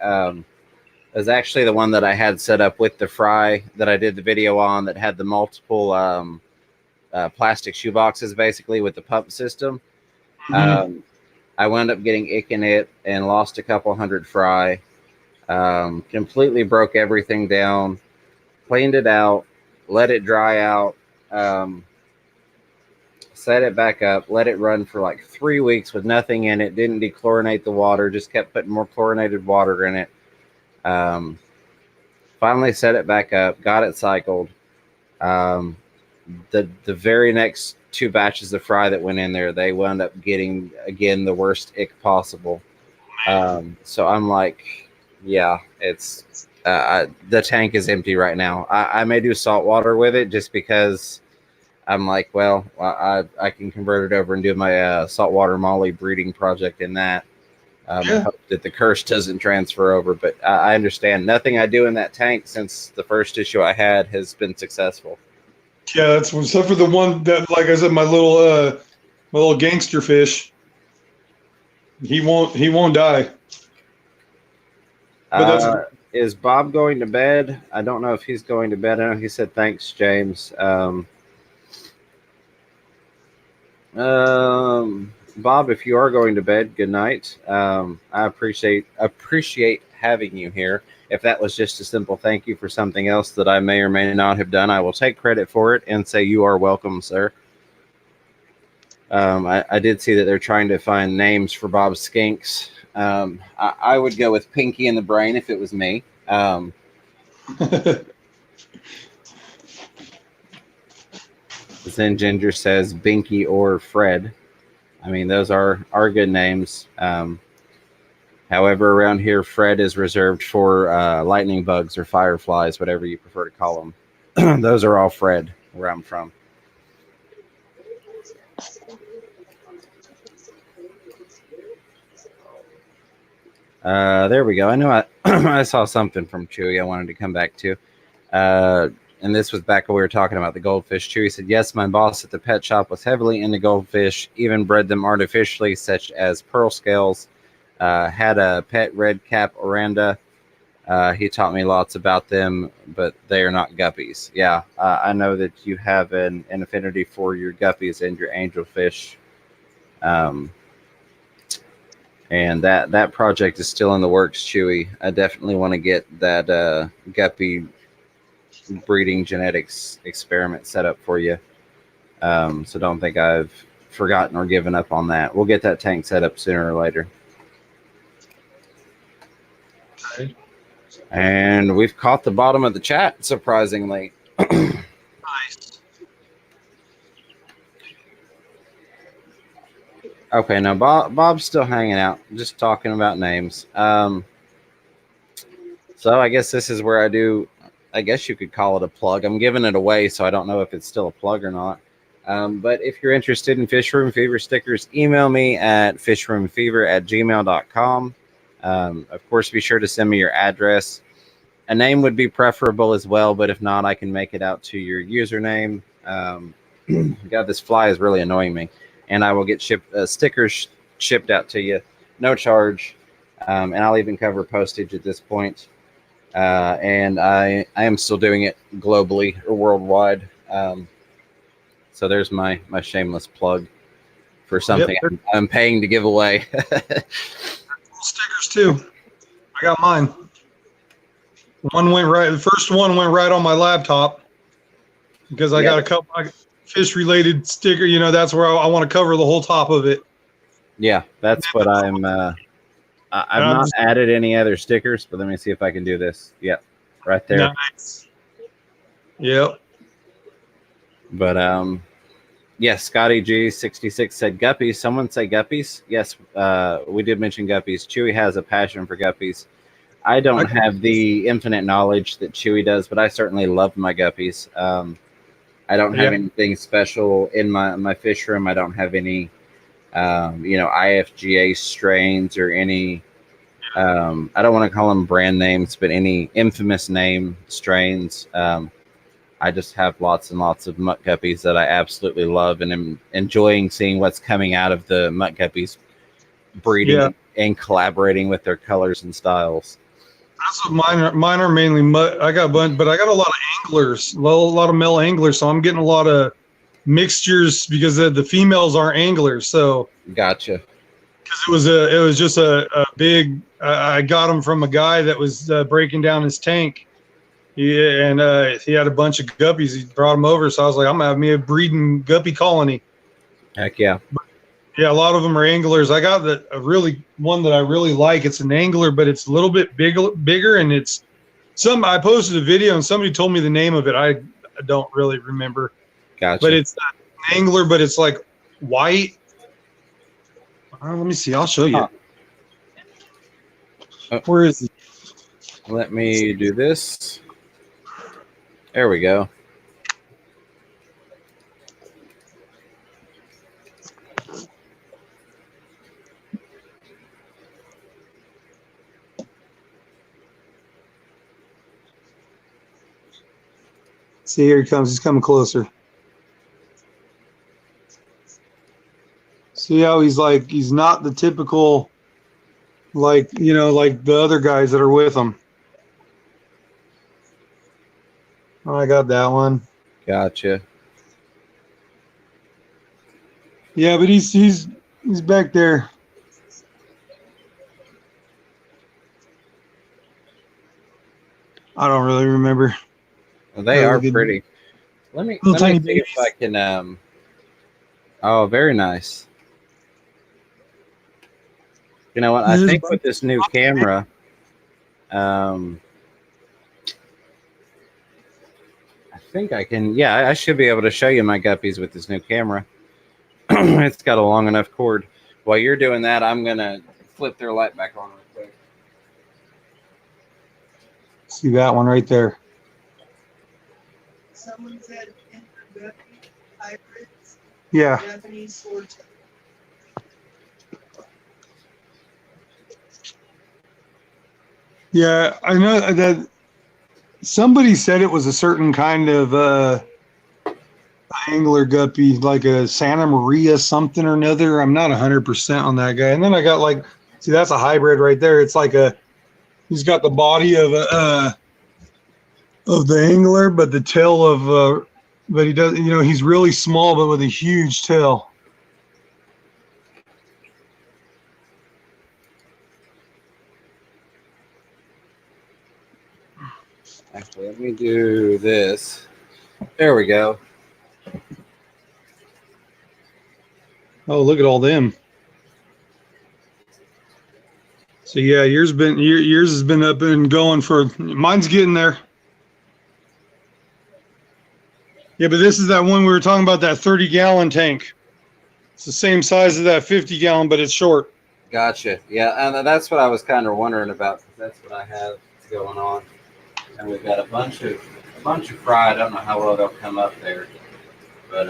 is actually the one that I had set up with the fry that I did the video on, that had the multiple plastic shoe boxes, basically, with the pump system. Mm-hmm. I wound up getting ick in it and lost a couple hundred fry. Completely broke everything down, cleaned it out, let it dry out, set it back up, let it run for like 3 weeks with nothing in it, didn't dechlorinate the water, just kept putting more chlorinated water in it. Finally set it back up, got it cycled. The very next 2 batches of fry that went in there, they wound up getting, again, the worst ick possible. So I'm like, yeah, it's the tank is empty right now. I may do salt water with it just because I'm like, well, I can convert it over and do my saltwater molly breeding project in that. And hope that the curse doesn't transfer over. But I understand nothing I do in that tank since the first issue I had has been successful. Yeah, that's except for the one that, like I said, my little gangster fish. He won't die. But is Bob going to bed? I don't know if he's going to bed. I know he said thanks, James. Bob, if you are going to bed, good night. I appreciate having you here. If that was just a simple thank you for something else that I may or may not have done, I will take credit for it and say you are welcome, sir. I did see that they're trying to find names for Bob's skinks. I would go with Pinky in the Brain if it was me. Zen Ginger says Binky or Fred. I mean, those are good names. However, around here, Fred is reserved for lightning bugs or fireflies, whatever you prefer to call them. Those are all Fred, where I'm from. There we go. I know I saw something from Chewy I wanted to come back to. And this was back when we were talking about the goldfish. Chewy said, yes, my boss at the pet shop was heavily into goldfish, even bred them artificially, such as pearl scales. Had a pet red cap oranda. He taught me lots about them, but they are not guppies. Yeah, I know that you have an affinity for your guppies and your angelfish. Um, and that project is still in the works, Chewy. I definitely want to get that guppy breeding genetics experiment set up for you. So don't think I've forgotten or given up on that. We'll get that tank set up sooner or later. Okay. And we've caught the bottom of the chat, surprisingly. Nice. Okay, now Bob's still hanging out, just talking about names. So I guess this is where I guess you could call it a plug. I'm giving it away, so I don't know if it's still a plug or not. But if you're interested in Fish Room Fever stickers, email me at fishroomfever@gmail.com. Of course, be sure to send me your address. A name would be preferable as well, but if not, I can make it out to your username. God, this fly is really annoying me. And I will get stickers shipped out to you, no charge. And I'll even cover postage at this point. And I am still doing it globally or worldwide. So there's my shameless plug for something I'm paying to give away. Stickers too. I got mine. The first one went right on my laptop because I got a couple fish related sticker. You know, that's where I want to cover the whole top of it. Yeah, that's what I've not added any other stickers, but let me see if I can do this. Yep, right there. Nice. Yep. But yes, Scotty G66 said guppies. Someone say guppies. Yes, we did mention guppies. Chewy has a passion for guppies. I don't have the infinite knowledge that Chewy does, but I certainly love my guppies. I don't have anything special in my fish room. I don't have any, IFGA strains or any, I don't want to call them brand names, but any infamous name strains. I just have lots and lots of mutt guppies that I absolutely love and am enjoying seeing what's coming out of the mutt guppies breeding and collaborating with their colors and styles. That's what mine are mainly mutt. I got a bunch, but I got a lot of anglers, a lot of male anglers. So I'm getting a lot of mixtures because the females aren't anglers. So gotcha. Because it was just a big. I got them from a guy that was breaking down his tank. He had a bunch of guppies. He brought them over, so I was like, I'm gonna have me a breeding guppy colony. Heck yeah! Yeah, a lot of them are anglers. I got one that I really like. It's an angler, but it's a little bit bigger, and it's I posted a video, and somebody told me the name of it. I don't really remember. Gotcha. But it's an angler, but it's like white. Let me see. I'll show you. Where is he? Let me do this. There we go. See, here he comes. He's coming closer. See how he's not the typical, like the other guys that are with him. Oh, I got that one. Gotcha. Yeah, but he's back there. I don't really remember. Well, they are pretty. Let me see if I can. Oh, very nice. You know what? I think with this new camera, I think I can. Yeah, I should be able to show you my guppies with this new camera. It's got a long enough cord. While you're doing that, I'm gonna flip their light back on real quick. See that one right there. Someone said guppy hybrids. Yeah. Japanese swordtail. Yeah, I know that somebody said it was a certain kind of angler guppy, like a Santa Maria something or another. I'm not 100% on that guy. And then I got see, that's a hybrid right there. It's like He's got the body of the angler, but the tail of but he does. You know, he's really small, but with a huge tail. Actually, let me do this. There we go. Oh, look at all them. So yeah, yours has been up and going for. Mine's getting there. Yeah, but this is that one we were talking about, that 30-gallon tank. It's the same size as that 50-gallon, but it's short. Gotcha. Yeah, and that's what I was kind of wondering about, because that's what I have going on. And we've got a bunch of fry. I don't know how well they'll come up there, but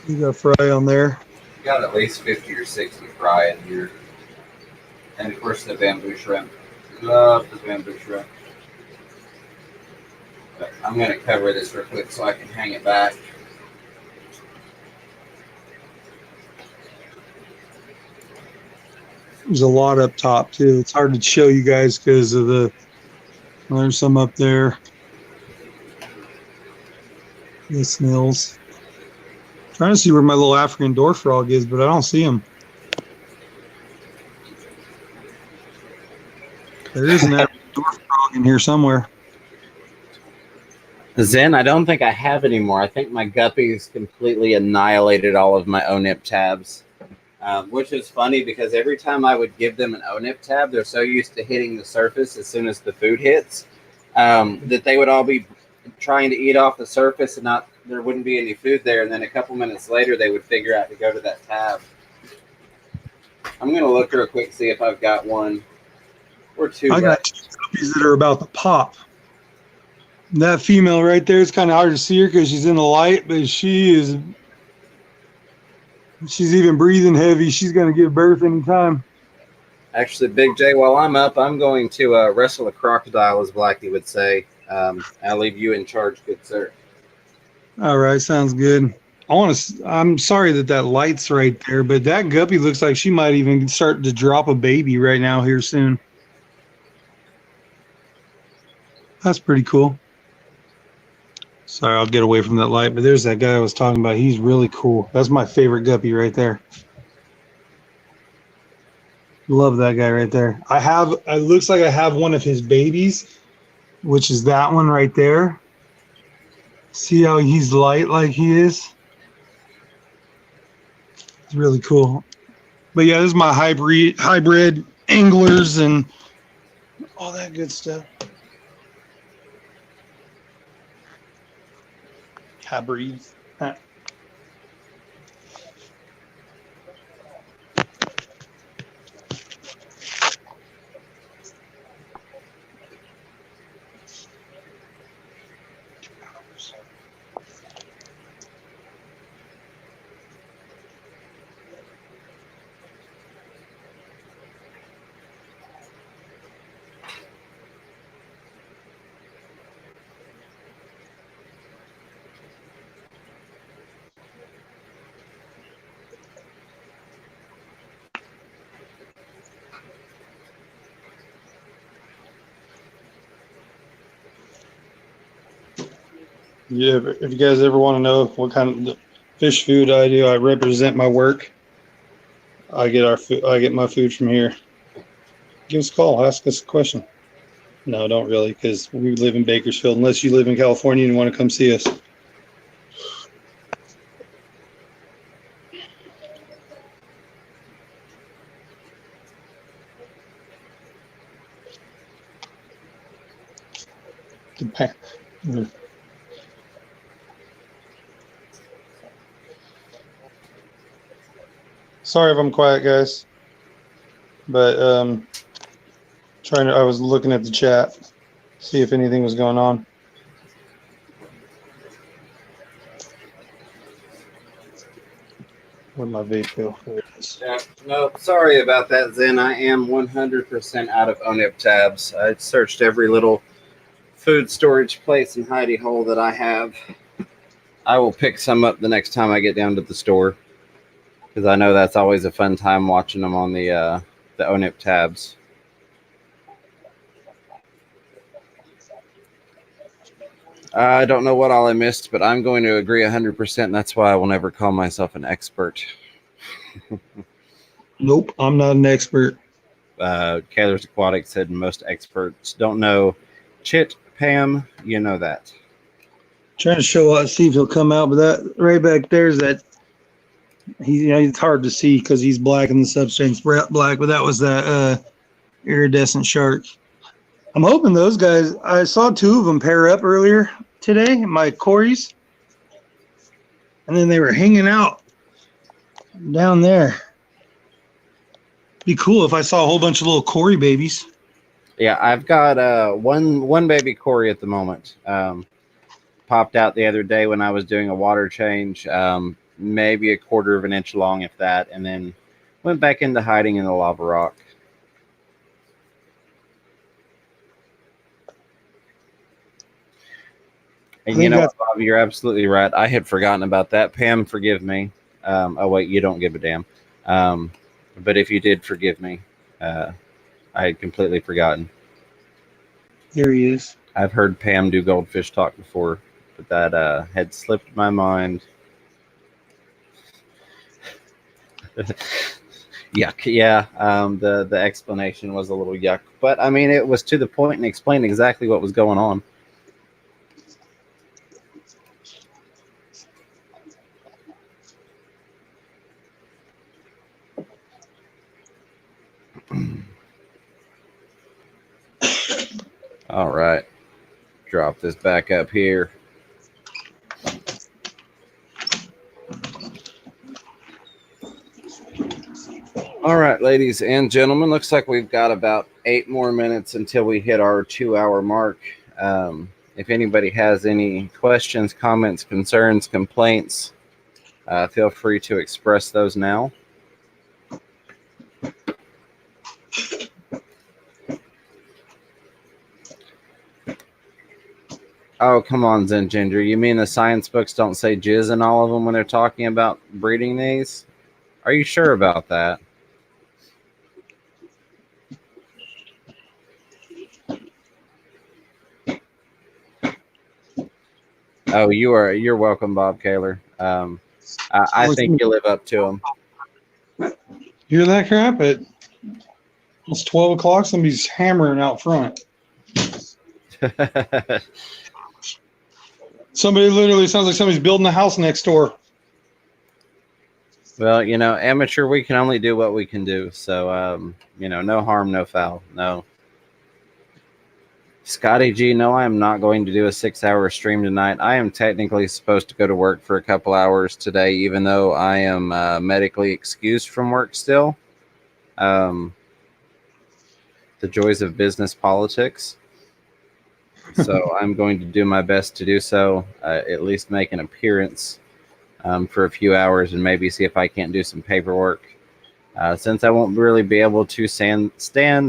You got fry on there. we got at least 50 or 60 fry in here, and of course the bamboo shrimp. Love the bamboo shrimp. But I'm going to cover this real quick so I can hang it back. There's a lot up top too. It's hard to show you guys because of the. Well, there's some up there. The snails. Trying to see where my little African door frog is, but I don't see him. There is an African door frog in here somewhere. Zen, I don't think I have anymore. I think my guppies completely annihilated all of my ONIP tabs, which is funny because every time I would give them an ONIP tab, they're so used to hitting the surface as soon as the food hits that they would all be trying to eat off the surface and there wouldn't be any food there. And then a couple minutes later, they would figure out to go to that tab. I'm going to look real quick, see if I've got one or two. I got two guppies that are about to pop. That female right there, it's kind of hard to see her because she's in the light, but she's even breathing heavy. She's going to give birth anytime. Actually, Big J, while I'm up, I'm going to wrestle a crocodile, as Blackie would say. I'll leave you in charge, good sir. All right, sounds good. I'm sorry that light's right there, but that guppy looks like she might even start to drop a baby right now here soon. That's pretty cool. Sorry, I'll get away from that light, but there's that guy I was talking about. He's really cool. That's my favorite guppy right there. Love that guy right there. It looks like I have one of his babies, which is that one right there. See how he's light like he is? It's really cool. But yeah, this is my hybrid anglers and all that good stuff. Hybrid. Yeah, if you guys ever want to know what kind of fish food I do, I represent my work. I get my food from here. Give us a call, ask us a question. No, don't really, because we live in Bakersfield. Unless you live in California and want to come see us. Sorry if I'm quiet, guys, but I was looking at the chat, see if anything was going on. Where'd my vape go? There it is. Yeah, no, sorry about that, Zen. I am 100% out of ONIP tabs. I searched every little food storage place and hidey hole that I have. I will pick some up the next time I get down to the store, because I know that's always a fun time watching them on the ONIP tabs. I don't know what all I missed, but I'm going to agree 100%. And that's why I will never call myself an expert. Nope, I'm not an expert. Kaylor's Aquatic said most experts don't know. Chit, Pam, you know that. Trying to see if he'll come out, but that right back there is that it's hard to see because he's black and the substrate's black, but that was that iridescent shark. I'm hoping those guys, I saw two of them pair up earlier today, my Corys, and then they were hanging out down there. Be cool if I saw a whole bunch of little Cory babies. Yeah, I've got one baby Cory at the moment. Popped out the other day when I was doing a water change, maybe a quarter of an inch long, if that, and then went back into hiding in the lava rock. And you know what, Bob, you're absolutely right. I had forgotten about that. Pam, forgive me. Oh, wait, you don't give a damn. But if you did forgive me, I had completely forgotten. There he is. I've heard Pam do goldfish talk before, but that had slipped my mind. Yuck. Yeah, the explanation was a little yuck. But, I mean, it was to the point and explained exactly what was going on. All right. Drop this back up here. All right, ladies and gentlemen, looks like we've got about 8 more minutes until we hit our 2-hour mark. If anybody has any questions, comments, concerns, complaints, feel free to express those now. Oh, come on, Zen Ginger. You mean the science books don't say jizz in all of them when they're talking about breeding these? Are you sure about that? Oh, you're welcome, Bob Kaylor. I think you live up to them. Hear that crap? It's 12 o'clock. Somebody's hammering out front. Somebody literally sounds like somebody's building a house next door. Well, amateur, we can only do what we can do. So, no harm, no foul. No. Scotty G, no, I am not going to do a 6-hour stream tonight. I am technically supposed to go to work for a couple hours today, even though I am medically excused from work still. The joys of business politics. So I'm going to do my best to do so, at least make an appearance for a few hours and maybe see if I can't do some paperwork. Since I won't really be able to stand,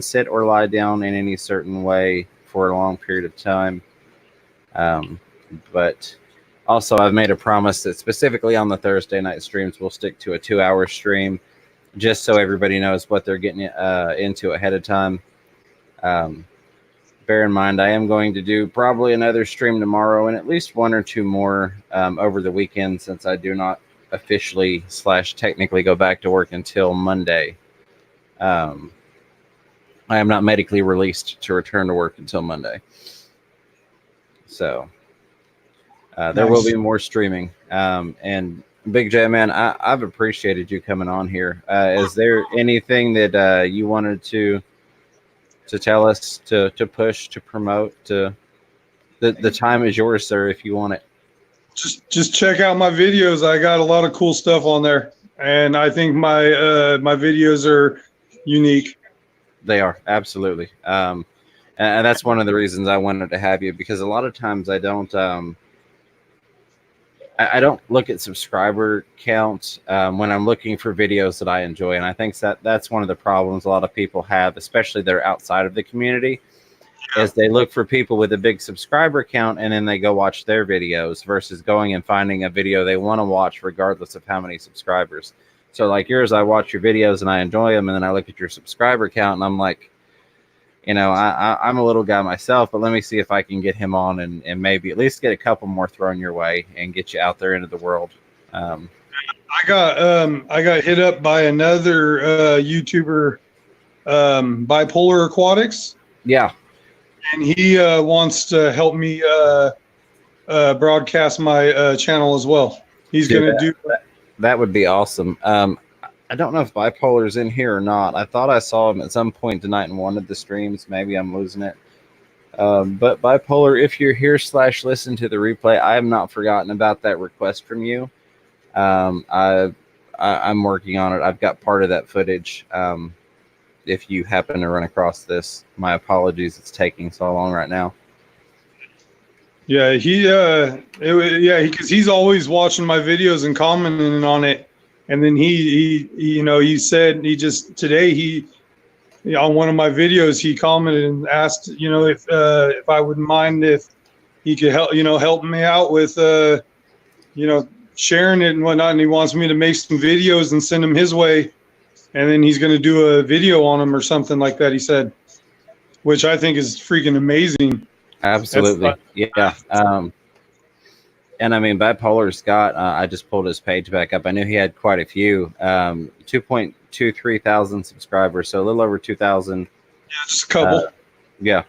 sit, or lie down in any certain way for a long period of time. But also I've made a promise that specifically on the Thursday night streams, we'll stick to a 2-hour stream just so everybody knows what they're getting into ahead of time. Bear in mind, I am going to do probably another stream tomorrow and at least 1 or 2 more over the weekend, since I do not officially / technically go back to work until Monday. I am not medically released to return to work until Monday. So there will be more streaming. And Big J, man, I've appreciated you coming on here. Is there anything that you wanted to tell us, to push, to promote? The time is yours, sir, if you want it. Just check out my videos. I got a lot of cool stuff on there, and I think my videos are unique. They are, absolutely. And that's one of the reasons I wanted to have you, because a lot of times I don't look at subscriber counts when I'm looking for videos that I enjoy. And I think that's one of the problems a lot of people have, especially that are outside of the community, is they look for people with a big subscriber count and then they go watch their videos versus going and finding a video they want to watch regardless of how many subscribers. So like yours, I watch your videos and I enjoy them, and then I look at your subscriber count and I'm like, I'm a little guy myself, but let me see if I can get him on and maybe at least get a couple more thrown your way and get you out there into the world. I got hit up by another YouTuber, Bipolar Aquatics. Yeah. And he wants to help me broadcast my channel as well. He's going to do that would be awesome. I don't know if Bipolar's in here or not. I thought I saw him at some point tonight in one of the streams. Maybe I'm losing it. But Bipolar, if you're here / listen to the replay, I have not forgotten about that request from you. I'm working on it. I've got part of that footage. If you happen to run across this, my apologies. It's taking so long right now. Yeah, because he's always watching my videos and commenting on it. And then he said today on one of my videos he commented and asked if I wouldn't mind if he could help me out with sharing it and whatnot. And he wants me to make some videos and send them his way. And then he's going to do a video on them or something like that, he said, which I think is freaking amazing. Absolutely. Yeah. And I mean, Bipolar Scott, I just pulled his page back up. I knew he had quite a few, 2.23 thousand subscribers. So a little over 2,000. Yeah, just a couple. Yeah.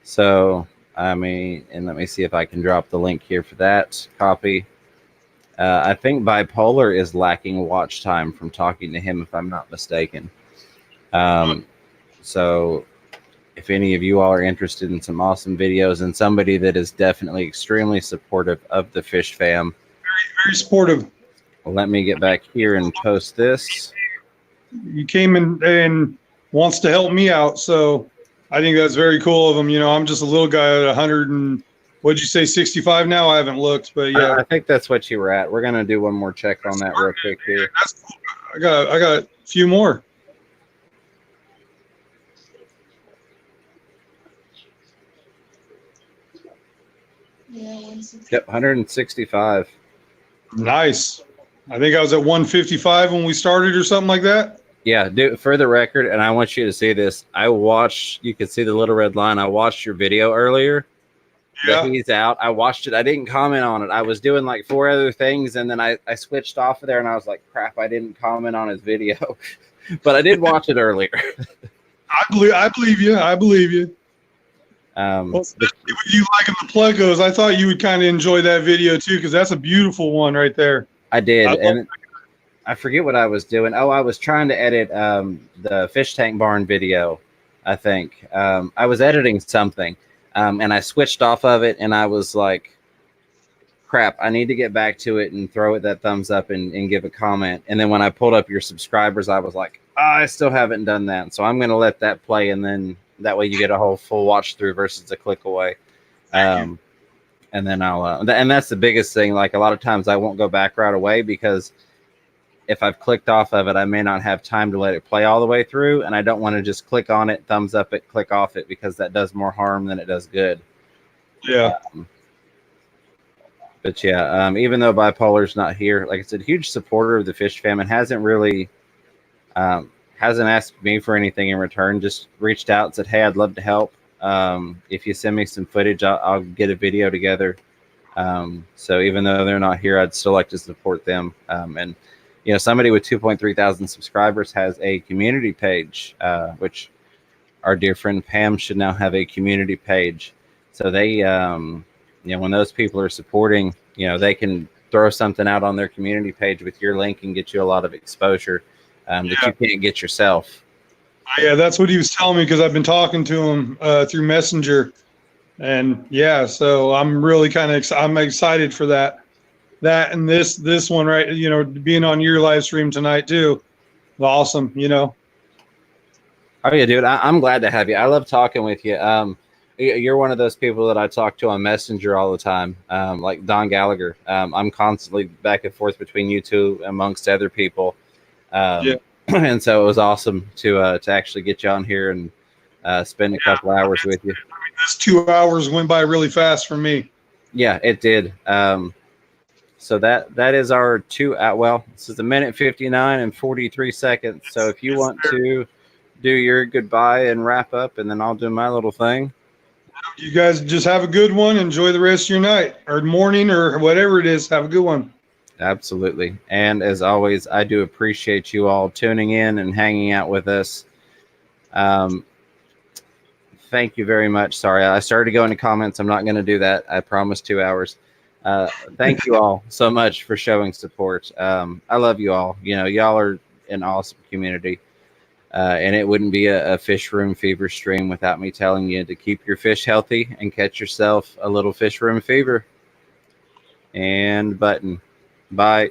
So, I mean, and let me see if I can drop the link here for that copy. I think Bipolar is lacking watch time from talking to him, if I'm not mistaken. So if any of you all are interested in some awesome videos and somebody that is definitely extremely supportive of the Fish Fam. Very, very supportive. Let me get back here and post this. He came in and wants to help me out. So I think that's very cool of him. I'm just a little guy at 100 and what'd you say, 65 now? I haven't looked, but yeah. I think that's what you were at. We're going to do one more check on that real quick here. That's cool. I got a few more. Yep, 165. Nice. I think I was at 155 when we started or something like that. Yeah, for the record, and I want you to see this. You can see the little red line. I watched your video earlier. Yeah. He's out. I watched it. I didn't comment on it. I was doing like 4 other things, and then I switched off of there, and I was like, crap, I didn't comment on his video. But I did watch it earlier. I believe you. I believe you. With you liking the Plugos, I thought you would kind of enjoy that video too, because that's a beautiful one right there. I did, and I forget what I was doing. Oh, I was trying to edit the fish tank barn video, I think. I was editing something, and I switched off of it, and I was like, crap, I need to get back to it and throw it that thumbs up and give a comment. And then when I pulled up your subscribers, I was like, I still haven't done that. So I'm going to let that play, and then that way you get a whole full watch through versus a click away. And then I'll and that's the biggest thing. Like a lot of times I won't go back right away because if I've clicked off of it, I may not have time to let it play all the way through. And I don't want to just click on it, thumbs up it, click off it, because that does more harm than it does good. Yeah. But yeah, even though Bipolar's not here, like I said, huge supporter of the Fish Fam, and hasn't really hasn't asked me for anything in return. Just reached out and said, hey, I'd love to help. If you send me some footage, I'll get a video together. So even though they're not here, I'd still like to support them. And somebody with 2.3 thousand subscribers has a community page, which our dear friend Pam should now have a community page. So they, when those people are supporting, they can throw something out on their community page with your link and get you a lot of exposure that you can't get yourself. Yeah, that's what he was telling me, because I've been talking to him through Messenger, and so I'm really I'm excited for that and this one, right? Being on your live stream tonight too, awesome. Oh yeah, dude, I'm glad to have you. I love talking with you. You're one of those people that I talk to on Messenger all the time, like Don Gallagher. I'm constantly back and forth between you two amongst other people. And so it was awesome to actually get you on here and spend a couple hours with you. This 2 hours went by really fast for me. Yeah, it did. So that is our 2 hour. Well, this is 1 minute 59 and 43 seconds. So if you want to do your goodbye and wrap up, and then I'll do my little thing. You guys just have a good one. Enjoy the rest of your night or morning or whatever it is. Have a good one. Absolutely. And as always, I do appreciate you all tuning in and hanging out with us. Thank you very much. Sorry, I started to go into comments. I'm not going to do that. I promised 2 hours. Thank you all so much for showing support. I love you all. You know, y'all are an awesome community. And it wouldn't be a Fish Room Fever stream without me telling you to keep your fish healthy and catch yourself a little Fish Room Fever. And button. Bye.